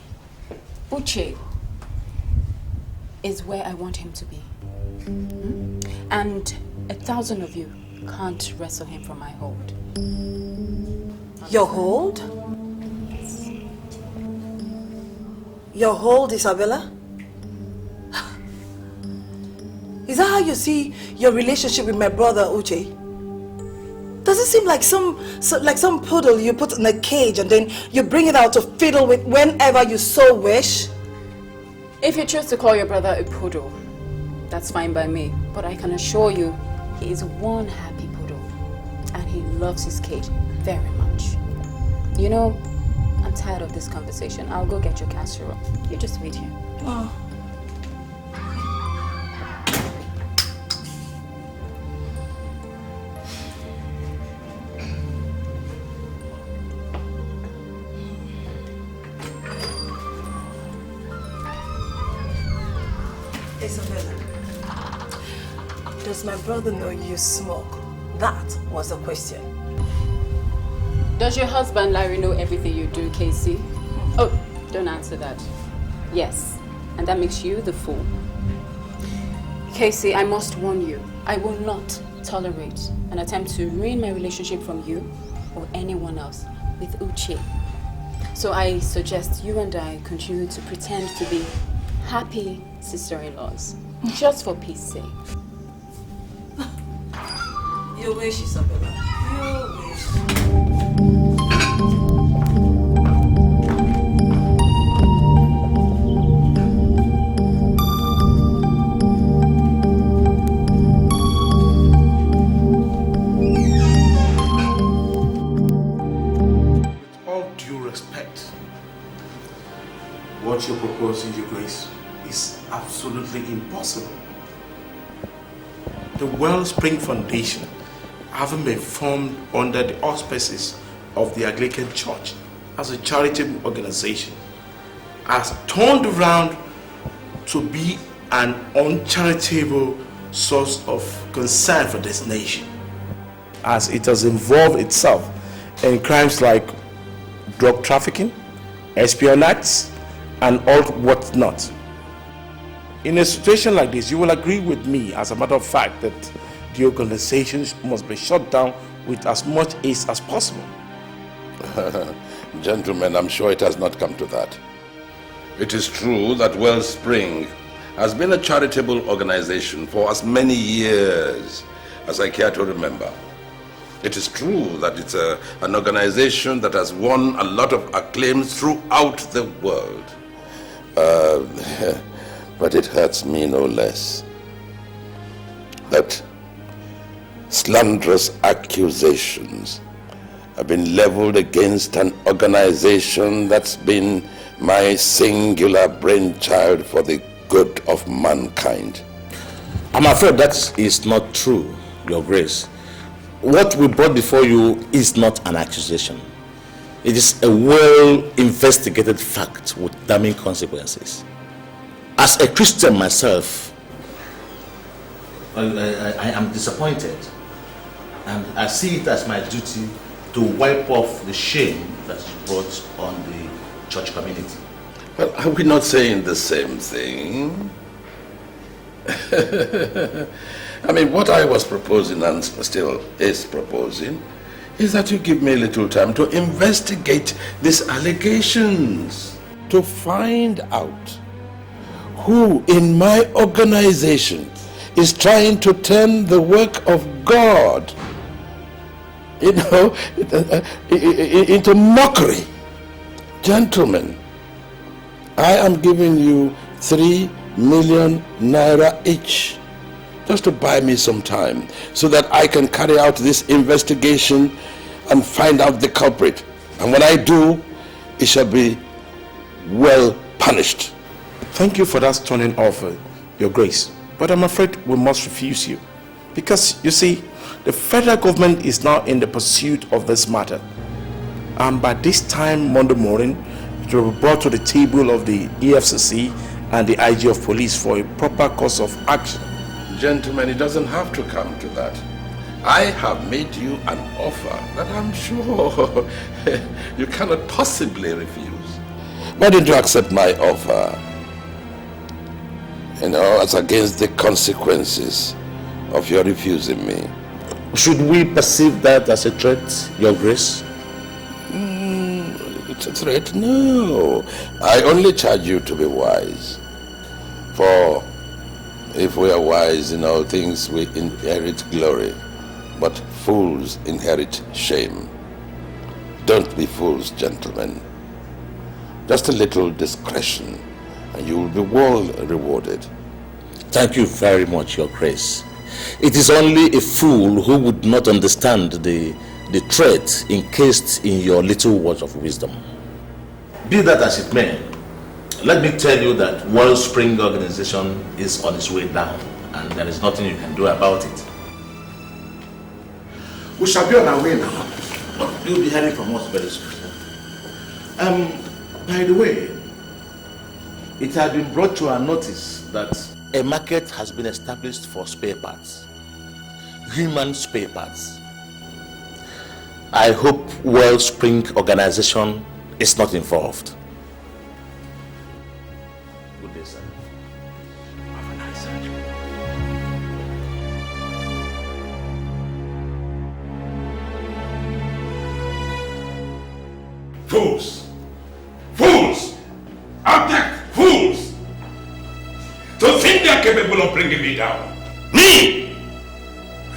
Uche is where I want him to be. And 1,000 of you can't wrestle him from my hold. Your hold? Your hold, Isabella? Is that how you see your relationship with my brother, Uche? Does it seem like some poodle you put in a cage and then you bring it out to fiddle with whenever you so wish? If you choose to call your brother a poodle, that's fine by me. But I can assure you, he is one happy poodle. And he loves his cage very much. You know, I'm tired of this conversation. I'll go get your casserole. You just wait here. Oh. Isabella, does my brother know you smoke? That was the question. Does your husband Larry know everything you do, Casey? Oh, don't answer that. Yes, and that makes you the fool. Casey, I must warn you, I will not tolerate an attempt to ruin my relationship from you or anyone else with Uche. So I suggest you and I continue to pretend to be happy sister-in-laws, just for peace sake. You wish, Isabella. You wish. With all due respect, What you're proposing, Your Grace, is absolutely impossible. the Wellspring Foundation, having been formed under the auspices of the Anglican Church as a charitable organization, has turned around to be an uncharitable source of concern for this nation, as it has involved itself in crimes like drug trafficking, espionage, and all whatnot. In a situation like this, you will agree with me, as a matter of fact, that the organization must be shut down with as much haste as possible. Gentlemen, I'm sure it has not come to that. It is true that Wellspring has been a charitable organization for as many years as I care to remember. It is true that it's an organization that has won a lot of acclaims throughout the world. But it hurts me no less that slanderous accusations have been leveled against an organization that's been my singular brainchild for the good of mankind. I'm afraid that is not true, Your Grace. What we brought before you is not an accusation. It is a well-investigated fact with damning consequences. As a Christian myself, I am disappointed, and I see it as my duty to wipe off the shame that you brought on the church community. Well, are we not saying the same thing? I mean, what I was proposing and still is proposing is that you give me a little time to investigate these allegations, to find out who in my organization is trying to turn the work of God, into mockery. Gentlemen, I am giving you 3 million naira each, just to buy me some time, so that I can carry out this investigation and find out the culprit. And when I do, it shall be well punished. Thank you for that stunning offer, Your Grace. But I'm afraid we must refuse you. Because, you see, the federal government is now in the pursuit of this matter. And by this time Monday morning, it will be brought to the table of the EFCC and the IG of police for a proper course of action. Gentlemen, it doesn't have to come to that. I have made you an offer that I'm sure you cannot possibly refuse. Why didn't you accept my offer? As against the consequences of your refusing me. Should we perceive that as a threat, Your Grace? threat? No. I only charge you to be wise. For if we are wise in all things, we inherit glory. But fools inherit shame. Don't be fools, gentlemen. Just a little discretion, and you will be well rewarded. Thank you very much, Your Grace. It is only a fool who would not understand the threat encased in your little words of wisdom. Be that as it may, let me tell you that Wellspring Organization is on its way down, and there is nothing you can do about it. We shall be on our way now. You'll be hearing from us very soon. By the way, it had been brought to our notice that a market has been established for spare parts. Human spare parts. I hope Wellspring Organization is not involved. Good day, sir. Have a nice day. Fools! Fools! Abject fools! To think they are capable of bringing me down. Me!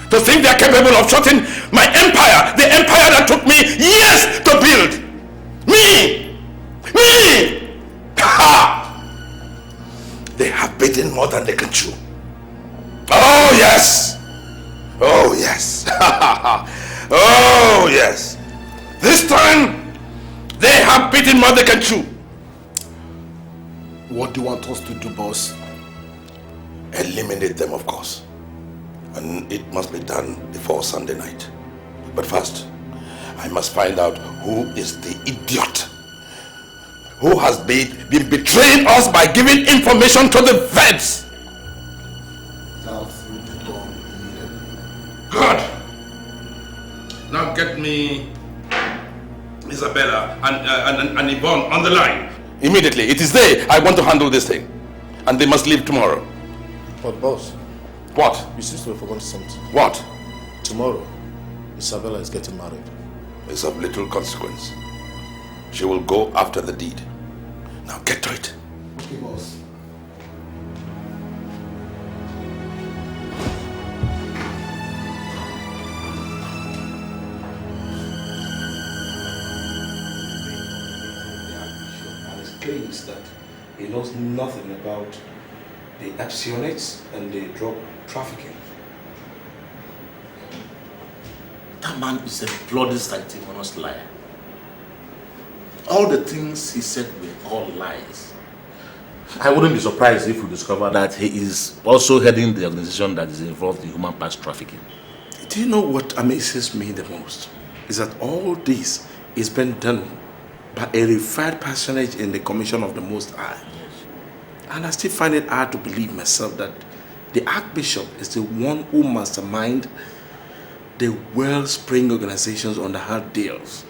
To think they are capable of shutting my empire, the empire that took me years to build. Me! Me! Ha! They have bitten more than they can chew. Oh yes! Oh yes! Oh yes! This time, they have bitten more than they can chew. What do you want us to do, boss? Eliminate them, of course. And it must be done before Sunday night. But first, I must find out who is the idiot who has been betraying us by giving information to the vets. Good. Now get me Isabella and Yvonne on the line. Immediately. It is they I want to handle this thing. And they must leave tomorrow. But boss. What? You seem to have forgotten something. What? Tomorrow, Isabella is getting married. It's of little consequence. She will go after the deed. Now get to it. Okay, boss. Claims that he knows nothing about the actionates and the drug trafficking. That man is a bloody sanctimonious liar. All the things he said were all lies. I wouldn't be surprised if we discover that he is also heading the organization that is involved in human parts trafficking. Do you know what amazes me the most? Is that all this is being done by a revered personage in the Commission of the Most High. Yes. And I still find it hard to believe myself that the Archbishop is the one who masterminds the Wellspring organizations on the hard deals.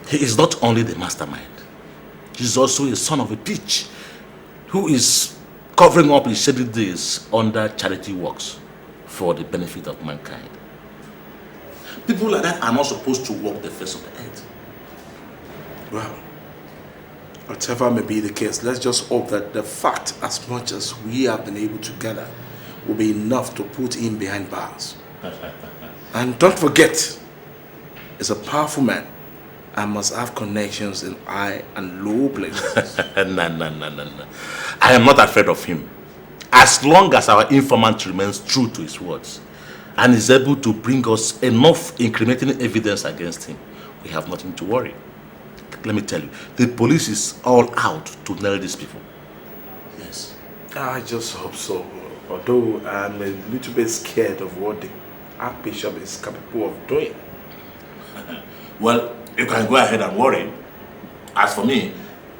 He is not only the mastermind, he is also a son of a bitch who is covering up his shady days under charity works for the benefit of mankind. People like that are not supposed to walk the face of the earth. Well, whatever may be the case, let's just hope that the fact, as much as we have been able to gather, will be enough to put him behind bars. And don't forget, he's a powerful man and must have connections in high and low places. No. I am not afraid of him. As long as our informant remains true to his words and is able to bring us enough incriminating evidence against him, we have nothing to worry. Let me tell you, the police is all out to nail these people. Yes. I just hope so. Although I'm a little bit scared of what the Archbishop is capable of doing. Well, you can go ahead and worry. As for me,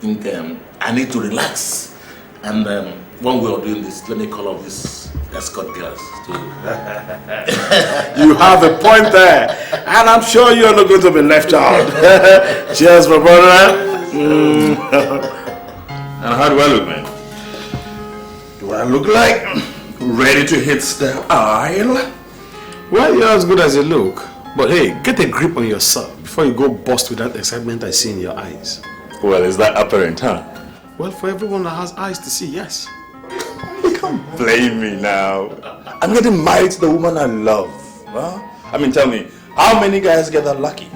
I think I need to relax. And when we are doing this, let me call up these escort girls too. You have a point there. And I'm sure you're not going to be left out. Cheers, my brother. And how do I look, man? Do I look like ready to hit the aisle? Well, you're as good as you look. But hey, get a grip on yourself Before you go bust with that excitement I see in your eyes. Well, is that apparent, huh? Well, for everyone that has eyes to see, yes. You can't blame me now. I'm getting married to the woman I love. Huh? I mean, tell me, how many guys get that lucky?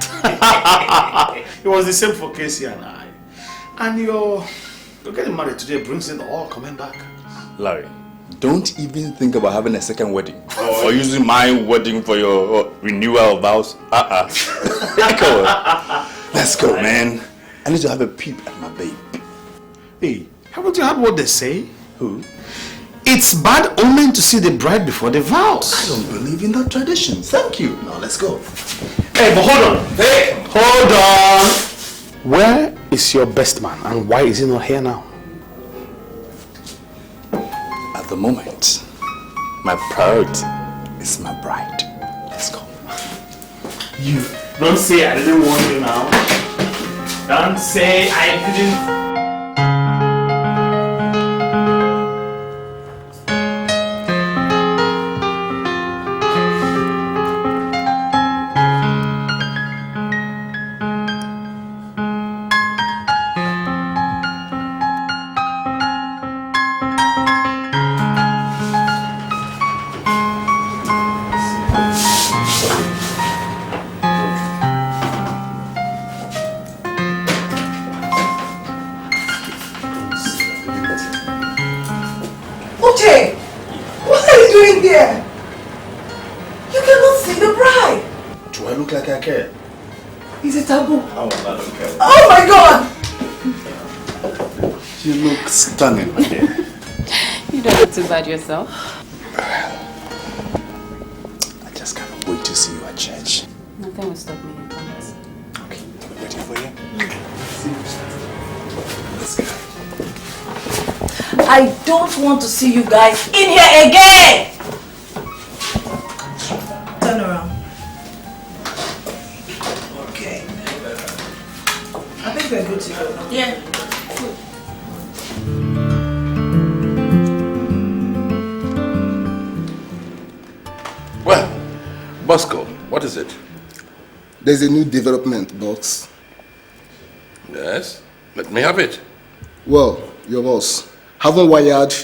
It was the same for Casey and I. And you're getting married today brings it all coming back. Larry, don't even think about having a second wedding. Or using my wedding for your renewal vows. Come on. Let's go, man. I need to have a peep at my babe. Hey, haven't you heard what they say? Who? It's bad omen to see the bride before the vows. I don't believe in that tradition. Thank you. Now let's go. Hey, but hold on. Hey, hold on. Where is your best man and why is he not here now? At the moment, my priority is my bride. Let's go. You don't say I didn't want you now. Don't say I didn't. Oh my God! You look stunning. You don't look too bad yourself. I just can't wait to see you at church. Nothing will stop me, I promise. Okay, I'll be waiting for you. Let's go. I don't want to see you guys in here again! Turn around. Okay. I think we're good to go now. Yeah. Well, Bosco, what is it? There's a new development, boss. Yes? Let me have it. Well, your boss, having wired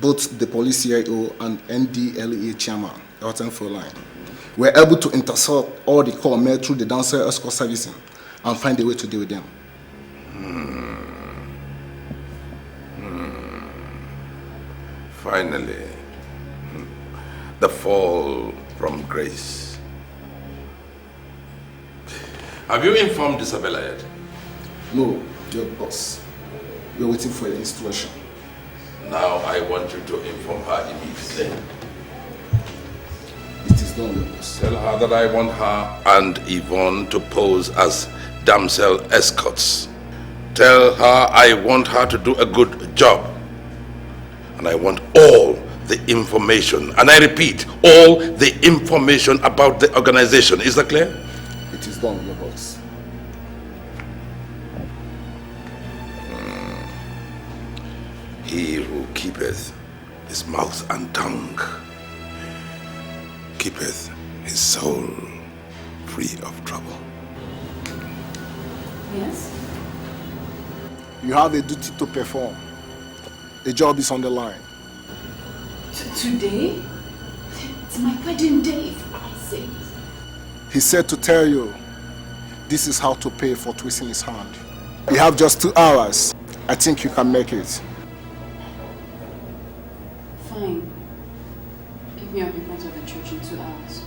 both the police CIO and NDLEA chairman, Elton line, we're able to intercept all the call made through the dancer escort servicing and find a way to deal with them. Finally, the fall from grace. Have you informed Isabella yet? No, your boss. We're waiting for your instruction. Now I want you to inform her immediately. It is done, your boss. Tell her that I want her and Yvonne to pose as damsel escorts. Tell her I want her to do a good job. And I want all the information, and I repeat, all the information about the organization. Is that clear? It is done, your boss. He who keepeth his mouth and tongue keepeth his soul free of trouble. Yes? You have a duty to perform. The job is on the line. Today? It's my wedding day, for Christ's sake. He said to tell you, this is how to pay for twisting his hand. You have just 2 hours. I think you can make it. Fine. Pick me up in front of the church in 2 hours.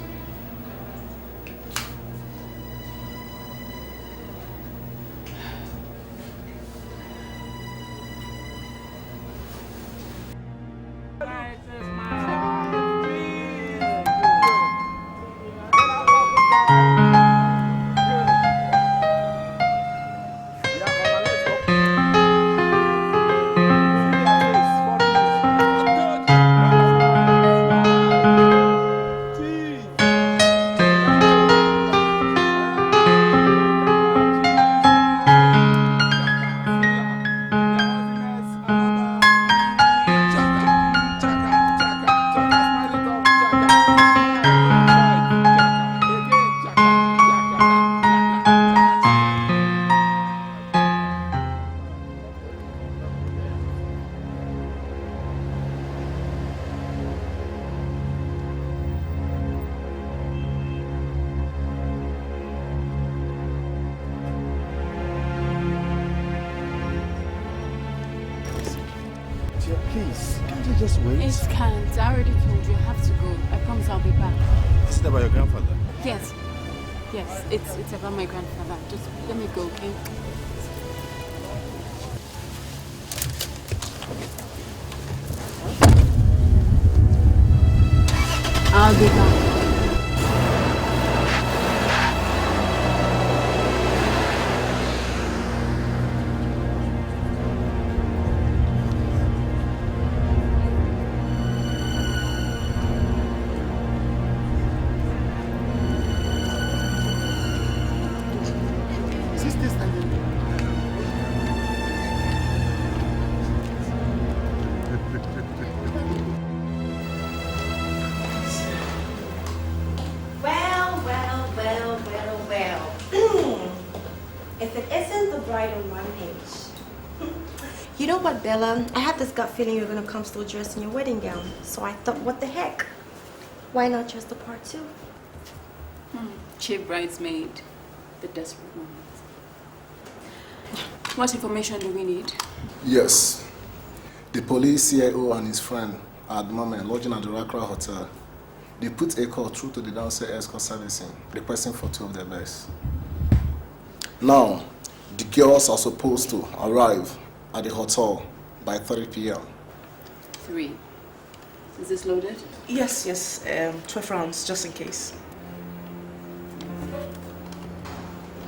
dear, please. Can't you just wait? It can't. I already told you. I have to go. I promise I'll be back. Is it about your grandfather? Yes. Yes, it's about my grandfather. Just let me go, okay? I'll be back. Bella, I had this gut feeling you were going to come still dressed in your wedding gown. So I thought, what the heck? Why not dress the part too? Cheap bridesmaid. The desperate moment. What information do we need? Yes. The police CIO and his friend are at the moment lodging at the Rivalry Hotel. They put a call through to the downstairs escort servicing, requesting for 2 of their best. Now, the girls are supposed to arrive at the hotel by 3 p.m. 3. Is this loaded? Yes, 12 rounds, just in case.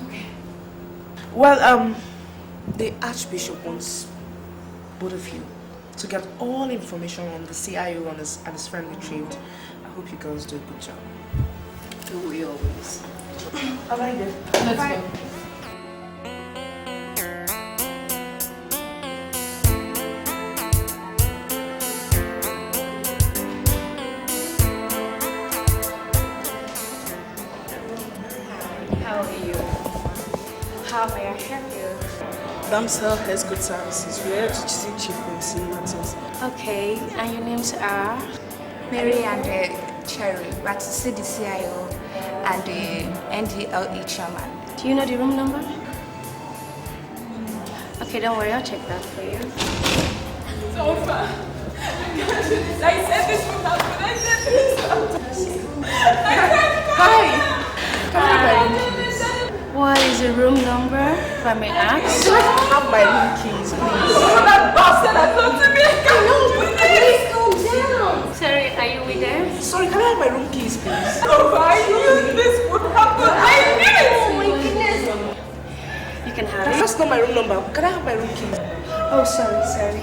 Okay. Well, the Archbishop wants both of you to get all information on the CIO and his friend retrieved. I hope you girls do a good job. Don't we always? All right then. Let's go. How may I help you? Damsel has good services. We are choosing cheap in matters. Okay, and your names are? Mary and Cherry, but to see the CIO and the NDLE chairman. Do you know the room number? Okay, don't worry, I'll check that for you. So far. I said this would happen. I said this. Hi. What is the room number, if I may ask? Can I have my room keys, please? Oh, that bastard has come to me. Please calm down. Sorry, are you with them? Sorry, can I have my room keys, please? Oh, I knew this would happen. I knew it. Oh my goodness. You can have it. That's not my room number. Can I have my room keys? Oh, sorry.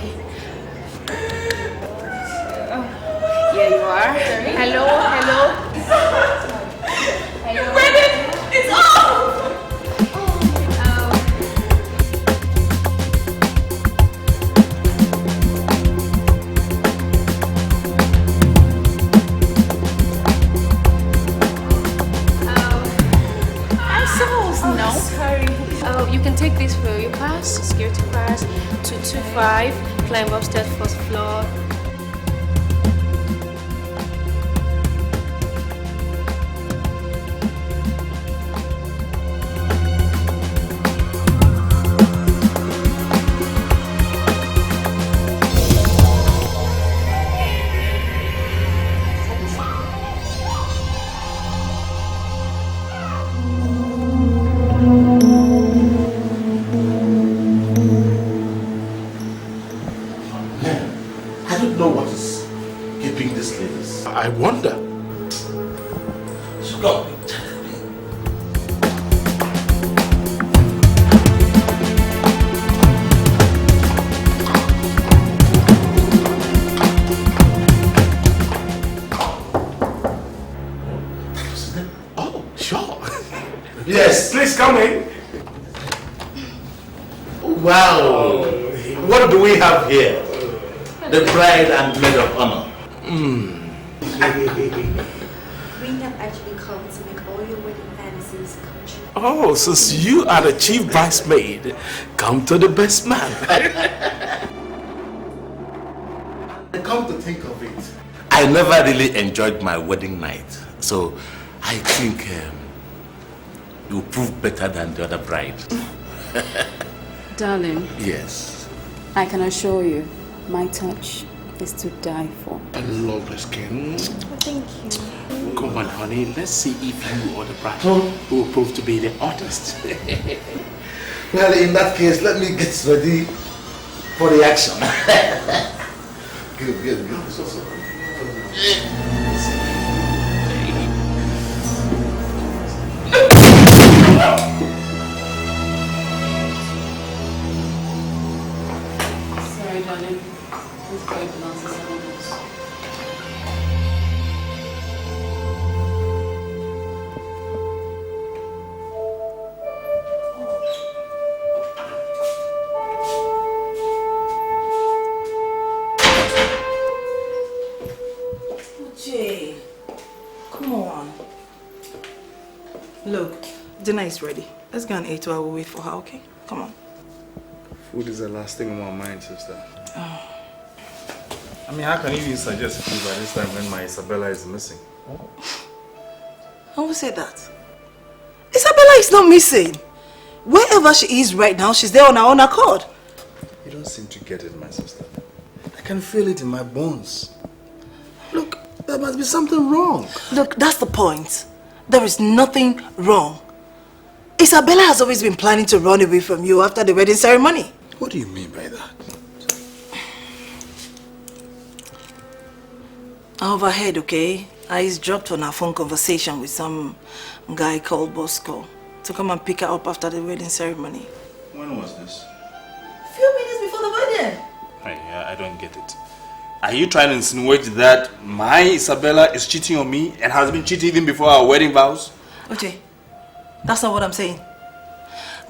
Here you are. Hello. Your wedding is off. No. Sorry. Oh, you can take this for your pass, security pass, 225, climb upstairs, first floor. I wonder. Stop. Oh, sure. Yes. Please come in. Wow. What do we have here? The bride and maid of honor. We have actually come to make all your wedding fantasies come true. Oh, since you are the chief bridesmaid, come to the best man. Come to think of it, I never really enjoyed my wedding night, so I think you prove better than the other bride. Darling. Yes. I can assure you, My touch is to die for. I love the skin. Thank you. Come on, honey. Let's see if you or the bride will prove to be the artist. Well, in that case, let me get ready for the action. Good. Sorry, darling. This boy belongs to someone else. Jay, come on. Look, dinner is ready. Let's go and eat while we wait for her, okay? Come on. Food is the last thing on my mind, sister. I mean, how can you even suggest food by this time when my Isabella is missing? I will say that. Isabella is not missing. Wherever she is right now, she's there on her own accord. You don't seem to get it, my sister. I can feel it in my bones. Look, there must be something wrong. Look, that's the point. There is nothing wrong. Isabella has always been planning to run away from you after the wedding ceremony. What do you mean by that? I overheard, okay? I dropped on her phone conversation with some guy called Bosco to come and pick her up after the wedding ceremony. When was this? A few minutes before the wedding. I don't get it. Are you trying to insinuate that my Isabella is cheating on me and has been cheating even before our wedding vows? Okay, that's not what I'm saying.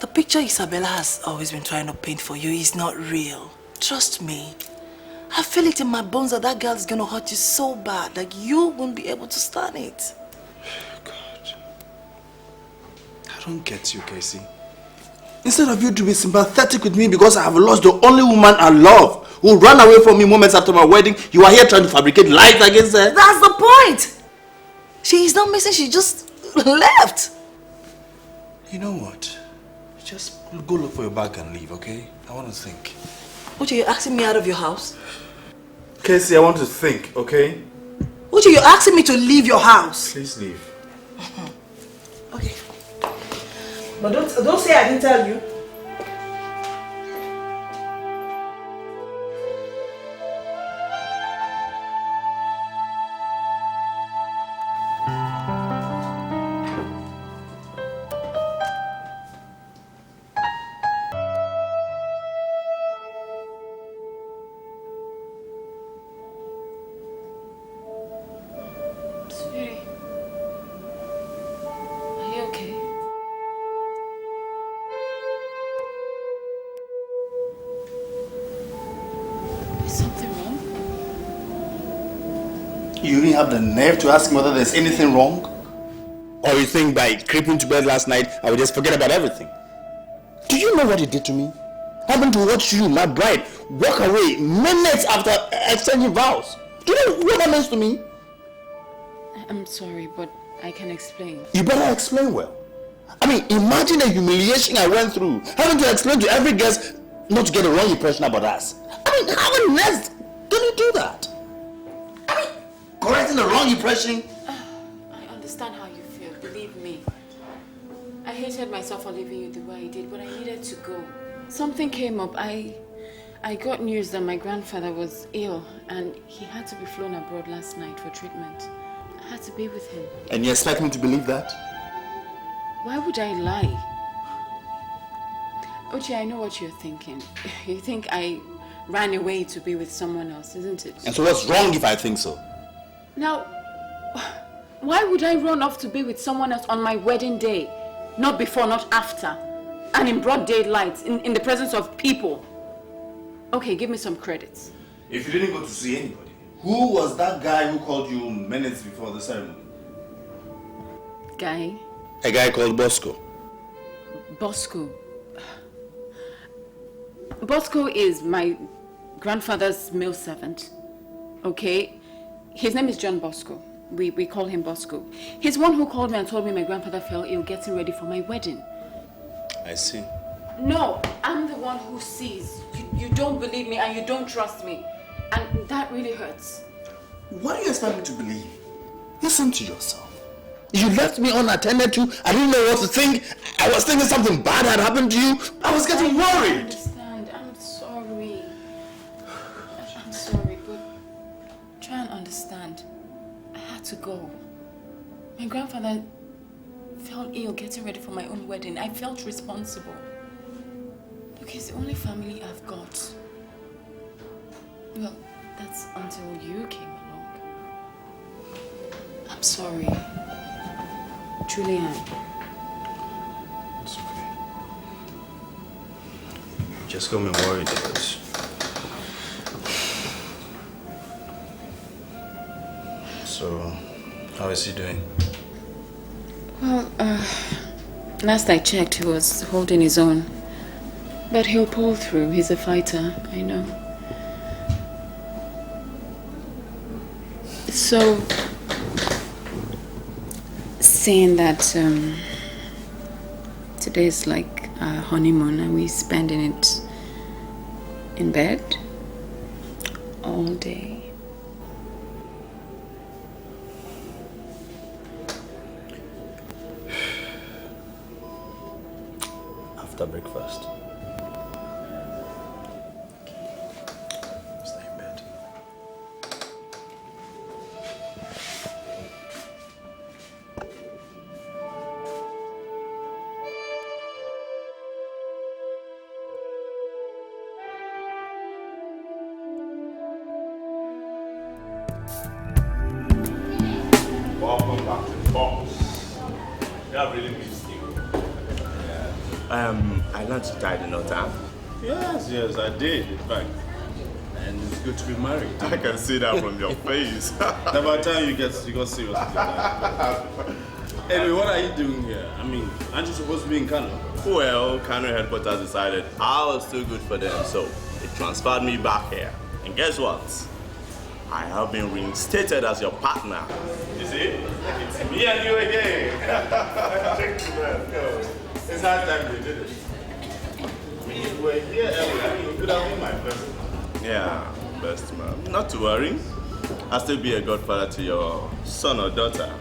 The picture Isabella has always been trying to paint for you is not real. Trust me. I feel it in my bones that that girl is going to hurt you so bad that you won't be able to stand it. God. I don't get you, Casey. Instead of you to be sympathetic with me because I have lost the only woman I love who ran away from me moments after my wedding, you are here trying to fabricate lies against her. That's the point. She is not missing, she just left. You know what? Just go look for your bag and leave, okay? I want to think. Uche, you're asking me out of your house? Casey, I want to think, okay? Uche, you're asking me to leave your house? Please leave. Okay. But don't say I didn't tell you. You even have the nerve to ask me whether there's anything wrong? Or you think by creeping to bed last night, I would just forget about everything? Do you know what you did to me? Having to watch you, my bride, walk away minutes after exchanging vows. Do you know what that means to me? I'm sorry, but I can explain. You better explain well. I mean, imagine the humiliation I went through, having to explain to every guest not to get a wrong impression about us. I mean, how on earth can you do that? I mean, correcting the wrong impression. I understand how you feel, believe me. I hated myself for leaving you the way I did, but I needed to go. Something came up. I got news that my grandfather was ill and he had to be flown abroad last night for treatment. I had to be with him. And you expect me to believe that? Why would I lie? Uche, I know what you're thinking. You think I ran away to be with someone else, isn't it? And so what's wrong if I think so? Now, why would I run off to be with someone else on my wedding day? Not before, not after. And in broad daylight, in the presence of people. Okay, give me some credits. If you didn't go to see anybody, who was that guy who called you minutes before the ceremony? Guy? A guy called Bosco. Bosco? Bosco is my grandfather's male servant. Okay? His name is John Bosco. We call him Bosco. He's one who called me and told me my grandfather fell ill getting ready for my wedding. I see. No, I'm the one who sees. you don't believe me and you don't trust me. And that really hurts. What do you expect me to believe? Listen to yourself. You left me unattended to. I didn't know what to think. I was thinking something bad had happened to you. I was getting worried. I understand. I'm sorry. I'm sorry, but try and understand. I had to go. My grandfather felt ill getting ready for my own wedding. I felt responsible. Look, he's the only family I've got. Well, that's until you came along. I'm sorry. Truly am. It's okay. You just got me worried because... So, how is he doing? Well, last I checked, he was holding his own. But he'll pull through. He's a fighter, I know. So, saying that today's like our honeymoon and we're spending it in bed all day. After breakfast. Welcome back to the boss. Yeah, I really missed you. I learned to tie the knot, huh? Yes, I did, in fact. And it's good to be married. I can see that from your face. About time you got serious with that. Anyway, what are you doing here? I mean, aren't you supposed to be in Kano? Well, Kano headquarters decided I was too good for them, so they transferred me back here. And guess what? I have been reinstated as your partner. You see? It's me and you again. It's hard time we did it. We were here earlier. I mean, you could have been my person. Yeah, best man. Not to worry. I'll still be a godfather to your son or daughter.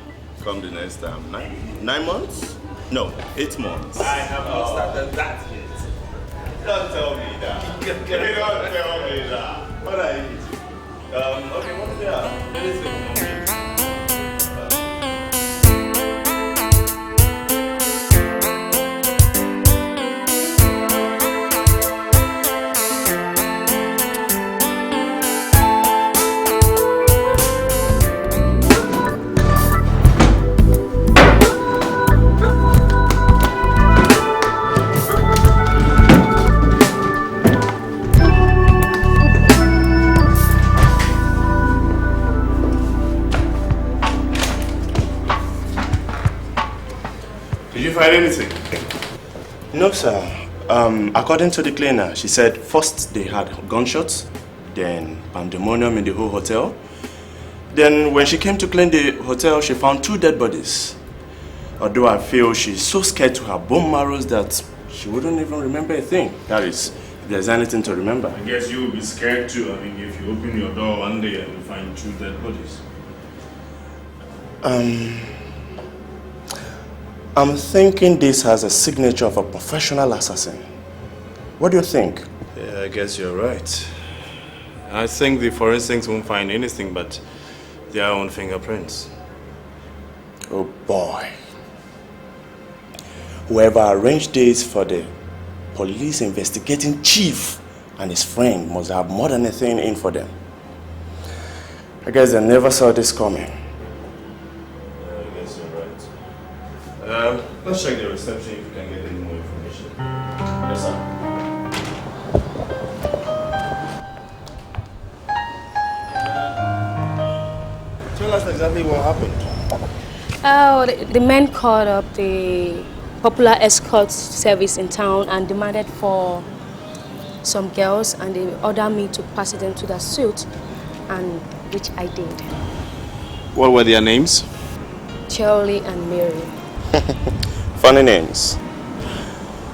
Come the next time. 9 months? No, 8 months. I have not started that yet. Don't tell me that. Don't tell me that. What are you eating? Okay, what do you have? Anything. Find anything? No, sir. According to the cleaner, she said first they had gunshots, then pandemonium in the whole hotel. Then when she came to clean the hotel, she found 2 dead bodies. Although I feel she's so scared to her bone marrows that she wouldn't even remember a thing. That is, if there's anything to remember. I guess you will be scared too. I mean, if you open your door one day and you find 2 dead bodies. I'm thinking this has a signature of a professional assassin. What do you think? Yeah, I guess you're right. I think the forensics won't find anything but their own fingerprints. Oh boy. Whoever arranged this for the police investigating chief and his friend must have more than a thing in for them. I guess they never saw this coming. Let's check the reception if we can get any more information. Yes, sir. Tell us exactly what happened. Oh, the men called up the popular escort service in town and demanded for some girls, and they ordered me to pass them to the suite, and which I did. What were their names? Charlie and Mary. Funny names.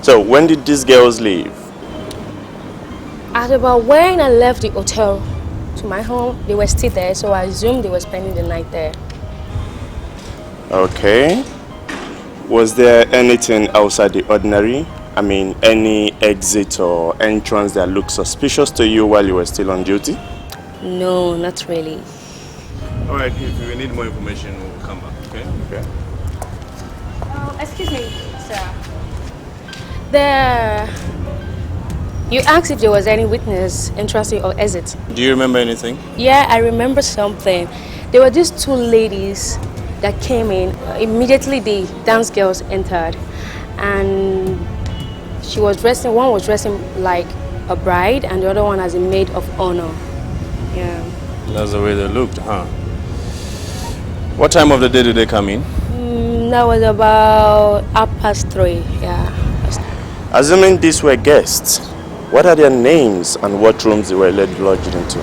So when did these girls leave? At about when I left the hotel to my home, they were still there, so I assumed they were spending the night there. Okay. Was there anything outside the ordinary? I mean, any exit or entrance that looked suspicious to you while you were still on duty? No, not really. All right, if we need more information, we'll come back, okay? Okay. Excuse me, sir. You asked if there was any witness entrance or exit. Do you remember anything? Yeah, I remember something. There were these two ladies that came in. Immediately the dance girls entered. And she was dressing, one was dressing like a bride and the other one as a maid of honor. Yeah. That's the way they looked, huh? What time of the day did they come in? That was about 3:30, yeah. Assuming these were guests, what are their names and what rooms they were lodged into?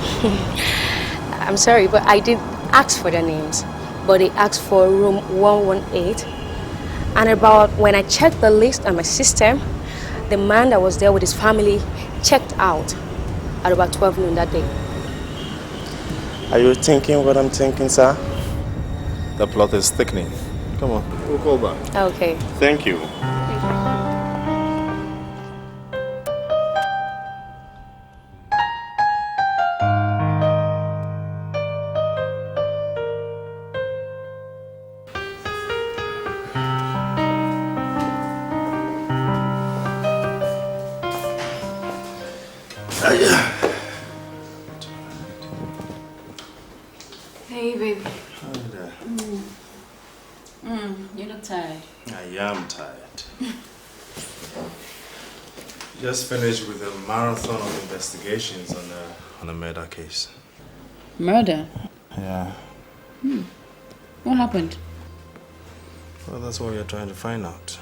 I'm sorry, but I didn't ask for their names. But they asked for room 118. And about when I checked the list on my system, the man that was there with his family checked out at about 12 noon that day. Are you thinking what I'm thinking, sir? The plot is thickening. Come on, we'll call back. Okay. Thank you. Hey, baby. You're not tired. I am tired. Just finished with a marathon of investigations on a murder case. Murder? Yeah. What happened? Well, that's what we're trying to find out.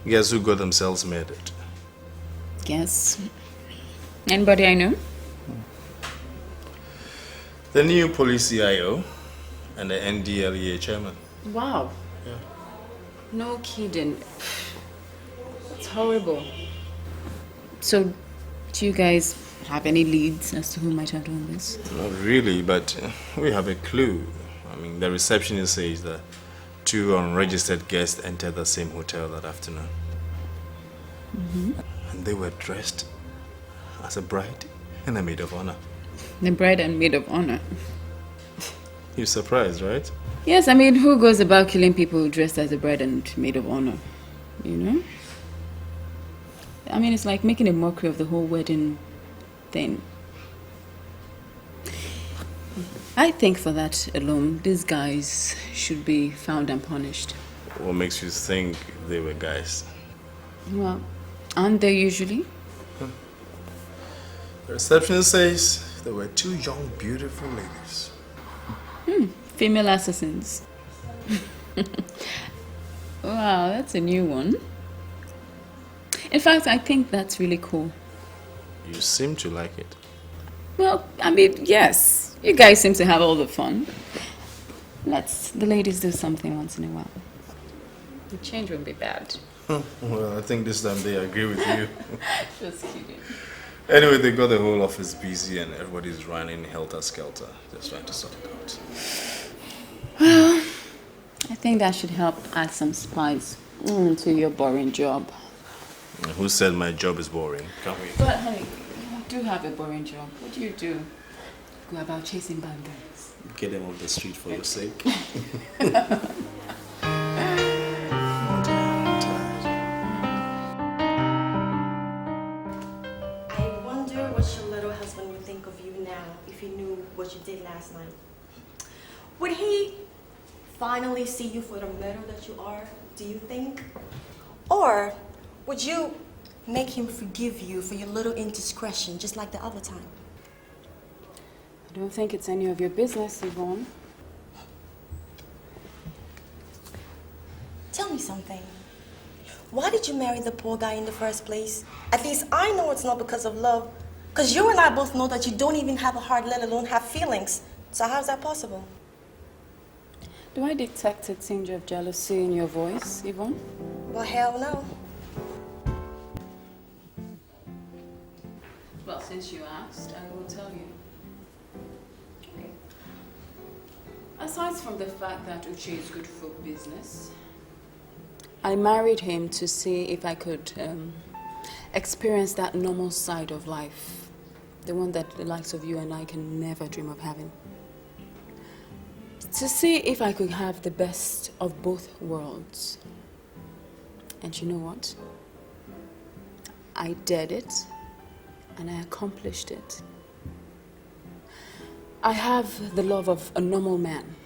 Guess who got themselves murdered? Guess. Anybody I know? The new police CIO and the NDLEA chairman. Wow. Yeah. No kidding. It's horrible. So, do you guys have any leads as to who might have done this? Not really, but we have a clue. I mean, the receptionist says that 2 unregistered guests entered the same hotel that afternoon. And they were dressed as a bride and a maid of honor. The bride and maid of honor. You're surprised, right? Yes, I mean, who goes about killing people dressed as a bride and maid of honor? You know? I mean, it's like making a mockery of the whole wedding thing. I think for that alone, these guys should be found and punished. What makes you think they were guys? Well, aren't they usually? The receptionist says there were 2 young, beautiful ladies. Female assassins. Wow, that's a new one. In fact, I think that's really cool. You seem to like it. Well, I mean, yes. You guys seem to have all the fun. Let's the ladies do something once in a while. The change won't be bad. Well, I think this time they agree with you. Just kidding. Anyway, they got the whole office busy and everybody's running helter-skelter, just trying to sort it out. Well, I think that should help add some spice to your boring job. Who said my job is boring? Can we? But honey, you do have a boring job. What do you do? Go about chasing bad guys. Get them off the street for your sake. I wonder what your little husband would think of you now if he knew what you did last night. Would he finally see you for the murderer that you are, do you think? Or would you make him forgive you for your little indiscretion, just like the other time? I don't think it's any of your business, Yvonne. Tell me something. Why did you marry the poor guy in the first place? At least I know it's not because of love. Because you and I both know that you don't even have a heart, let alone have feelings. So how's that possible? Do I detect a tinge of jealousy in your voice, Yvonne? Well, hell no. Well, since you asked, I will tell you. Okay. Aside from the fact that Uche is good for business, I married him to see if I could experience that normal side of life. The one that the likes of you and I can never dream of having. To see if I could have the best of both worlds. And you know what? I did it, and I accomplished it. I have the love of a normal man,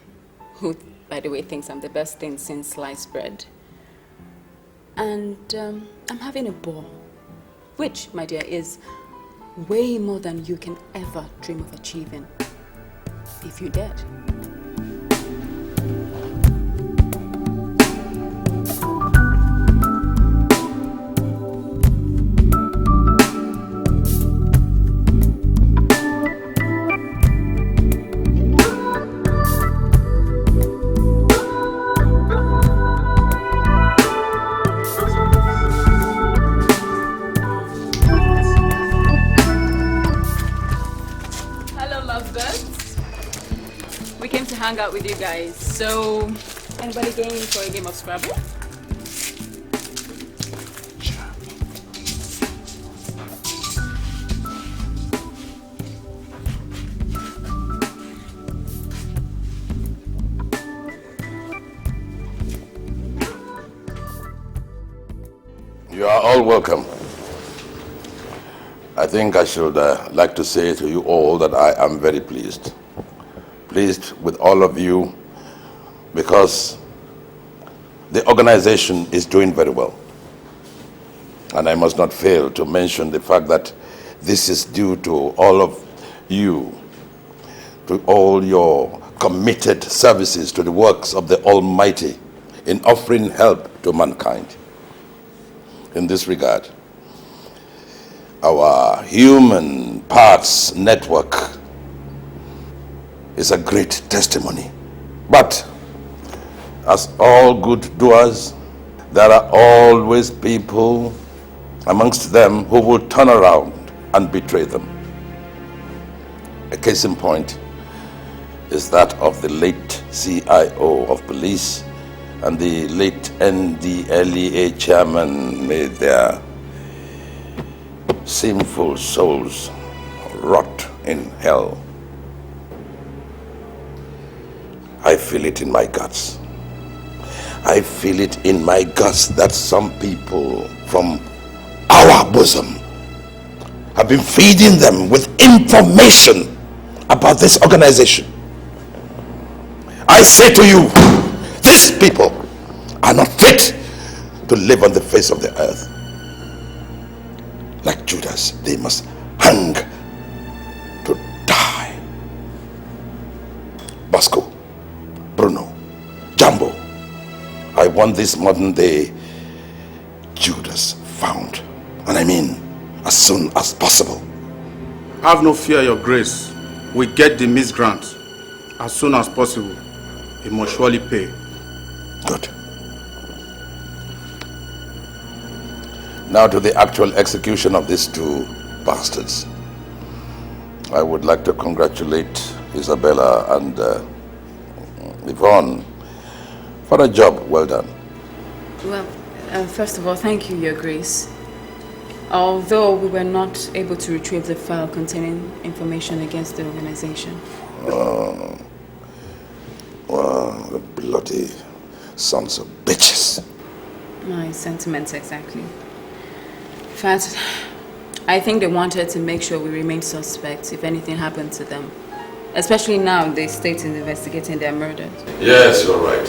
who, by the way, thinks I'm the best thing since sliced bread. And I'm having a ball, which, my dear, is way more than you can ever dream of achieving, if you dared. Hang out with you guys. So, anybody game for a game of Scrabble? You are all welcome. I think I should like to say to you all that I am very pleased with all of you, because the organization is doing very well. And I must not fail to mention the fact that this is due to all of you, to all your committed services to the works of the Almighty in offering help to mankind. In this regard, our human parts network is a great testimony. But as all good doers, there are always people amongst them who will turn around and betray them. A case in point is that of the late CIO of police and the late NDLEA chairman. May their sinful souls rot in hell. I feel it in my guts. I feel it in my guts that some people from our bosom have been feeding them with information about this organization. I say to you, these people are not fit to live on the face of the earth. Like Judas, they must hang to die. Bosco, Bruno, Jumbo, I want this modern day Judas found. And I mean, as soon as possible. Have no fear, Your Grace. We get the misgrant as soon as possible. He must surely pay. Good. Now to the actual execution of these two bastards. I would like to congratulate Isabella and Yvonne for a job well done. Well, first of all, thank you, Your Grace. Although we were not able to retrieve the file containing information against the organization. Oh, well, the bloody sons of bitches. My sentiments exactly. In fact, I think they wanted to make sure we remained suspects if anything happened to them. Especially now the state is investigating their murders. Yes, you're right.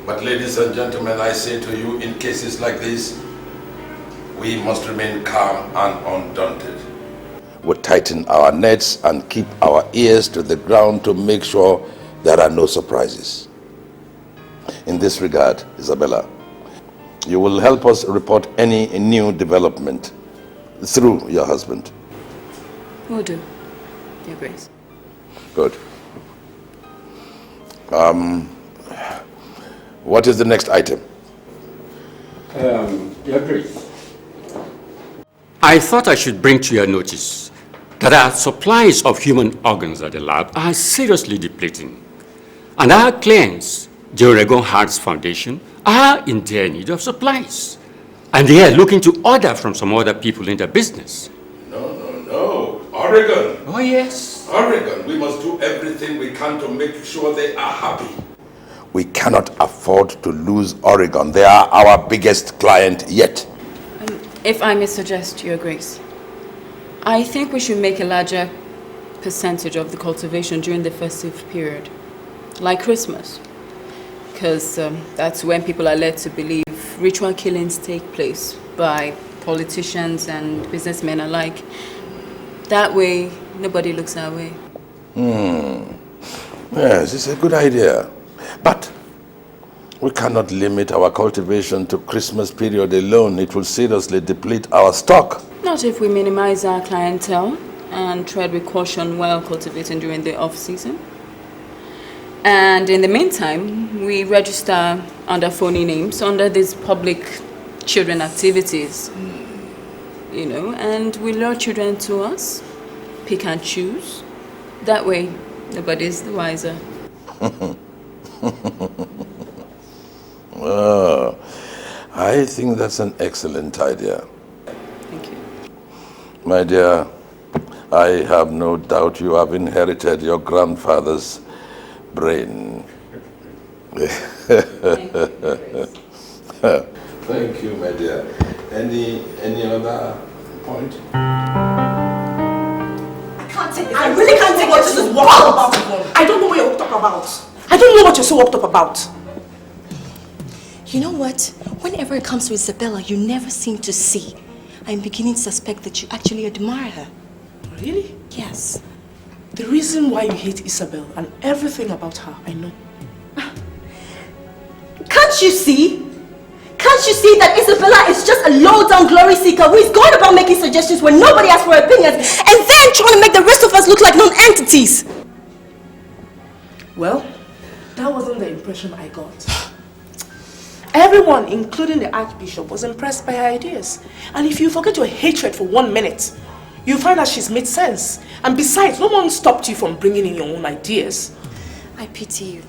But ladies and gentlemen, I say to you, in cases like this, we must remain calm and undaunted. We tighten our nets and keep our ears to the ground to make sure there are no surprises. In this regard, Isabella, you will help us report any new development through your husband. Will do, Your Grace. Good. What is the next item? Your Grace, I thought I should bring to your notice that our supplies of human organs at the lab are seriously depleting. And our clients, Joregon Hearts Foundation, are in their need of supplies. And they are looking to order from some other people in the business. No. Oregon. Oh, yes. Oregon. We must do everything we can to make sure they are happy. We cannot afford to lose Oregon. They are our biggest client yet. If I may suggest, Your Grace, I think we should make a larger percentage of the cultivation during the festive period, like Christmas. Because that's when people are led to believe ritual killings take place by politicians and businessmen alike. That way, nobody looks our way. Yes, it's a good idea. But we cannot limit our cultivation to Christmas period alone. It will seriously deplete our stock. Not if we minimize our clientele and tread with caution while cultivating during the off-season. And in the meantime, we register under phony names under these public children activities. You know, and we lure children to us, pick and choose. That way, nobody's the wiser. Oh, I think that's an excellent idea. Thank you. My dear, I have no doubt you have inherited your grandfather's brain. Thank you, my dear. Any other point? I can't take this. I really can't take what this is worked up about. I don't know what you're worked up about. I don't know what you're so worked up about. You know what? Whenever it comes to Isabella, you never seem to see. I'm beginning to suspect that you actually admire her. Really? Yes. The reason why you hate Isabel and everything about her, I know. Can't you see? Can't you see that Isabella is just a low-down glory seeker who is going about making suggestions when nobody asks for opinions and then trying to make the rest of us look like non-entities? Well, that wasn't the impression I got. Everyone, including the Archbishop, was impressed by her ideas. And if you forget your hatred for 1 minute, you'll find that she's made sense. And besides, no one stopped you from bringing in your own ideas. I pity you.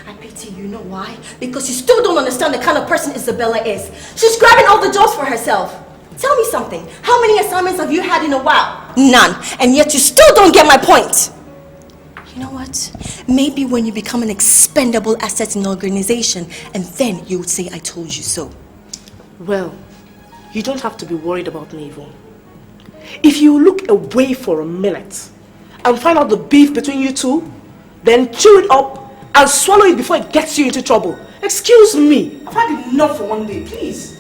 I pity you. You know why? Because you still don't understand the kind of person Isabella is. She's grabbing all the jobs for herself. Tell me something. How many assignments have you had in a while? None. And yet you still don't get my point. You know what? Maybe when you become an expendable asset in the organization, and then you would say, I told you so. Well, you don't have to be worried about me, Yvonne. If you look away for a minute and find out the beef between you two, then chew it up and swallow it before it gets you into trouble. Excuse me. I've had enough for one day, please.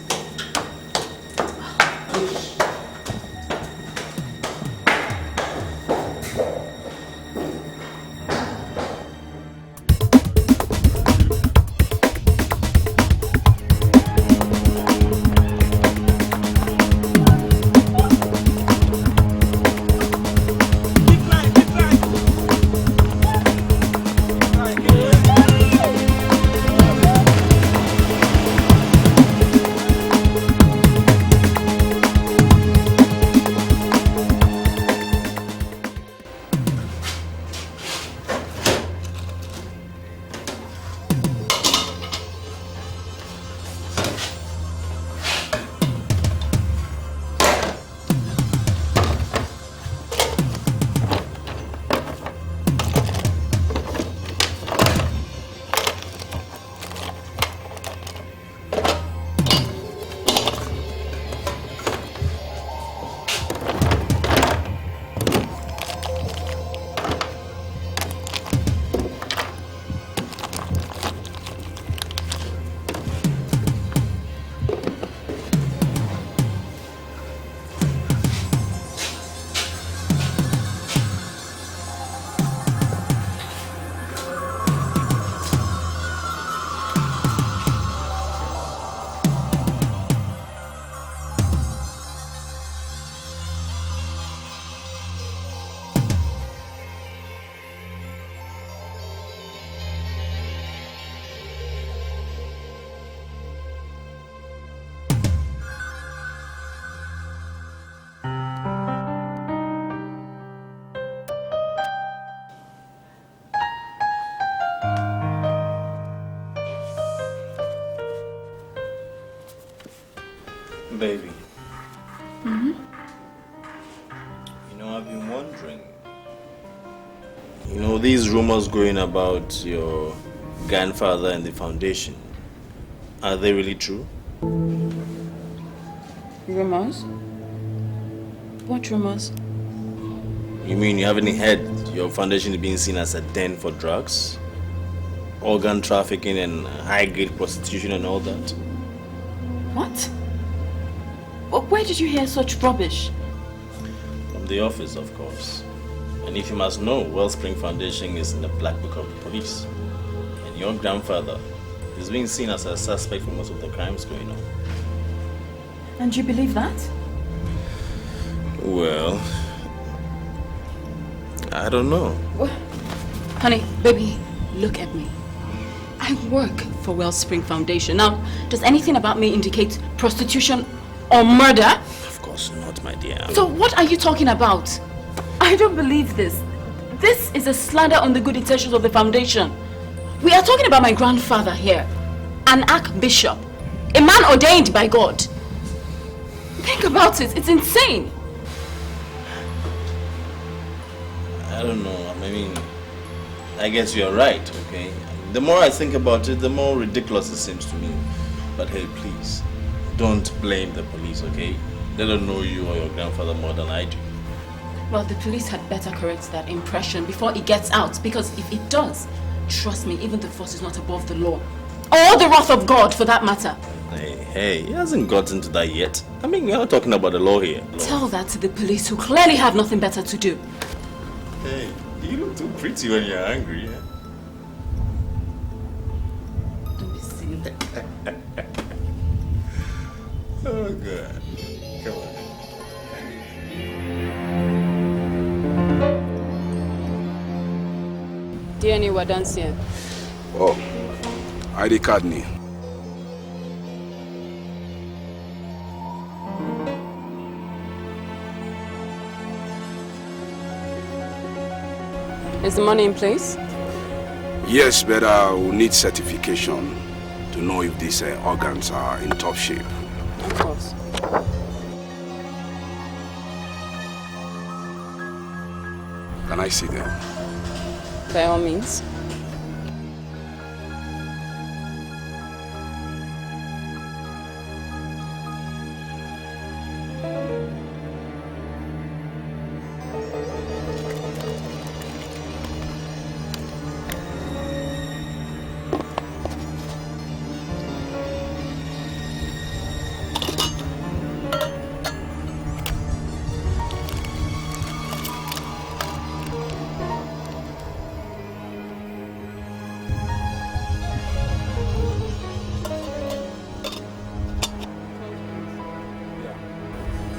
You know, these rumors going about your grandfather and the foundation, are they really true? Rumors? What rumors? You mean you haven't heard your foundation is being seen as a den for drugs, organ trafficking and high-grade prostitution and all that? What? Where did you hear such rubbish? From the office, of course. And if you must know, Wellspring Foundation is in the black book of the police. And your grandfather is being seen as a suspect for most of the crimes going on. And you believe that? Well, I don't know. What? Honey, baby, look at me. I work for Wellspring Foundation. Now, does anything about me indicate prostitution or murder? Of course not, my dear. So what are you talking about? I don't believe this. This is a slander on the good intentions of the foundation. We are talking about my grandfather here, an Archbishop, a man ordained by God. Think about it, it's insane. I don't know. I mean, I guess you're right, okay? The more I think about it, the more ridiculous it seems to me. But hey, please, don't blame the police, okay? They don't know you or your grandfather more than I do. Well, the police had better correct that impression before it gets out, because if it does, trust me, even the force is not above the law. Or the wrath of God, for that matter. Hey, he hasn't gotten to that yet. I mean, we're not talking about the law here. Tell that to the police, who clearly have nothing better to do. Hey, you look too pretty when you're angry, yeah? Don't be silly. Oh, God. Come on. DNA Wadansia. Oh, ID card ni. Is the money in place? Yes, but I will need certification to know if these organs are in top shape. Of course. Can I see them? By all means.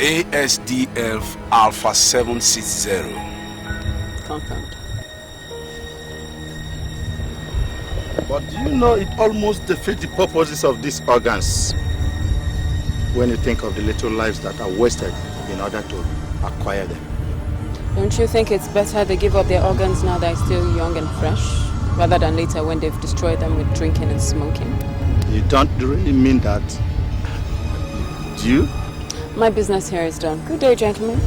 ASDF Alpha 760. Confirmed. But do you know it almost defeats the purposes of these organs when you think of the little lives that are wasted in order to acquire them? Don't you think it's better they give up their organs now they're still young and fresh, rather than later when they've destroyed them with drinking and smoking? You don't really mean that, do you? My business here is done. Good day, gentlemen.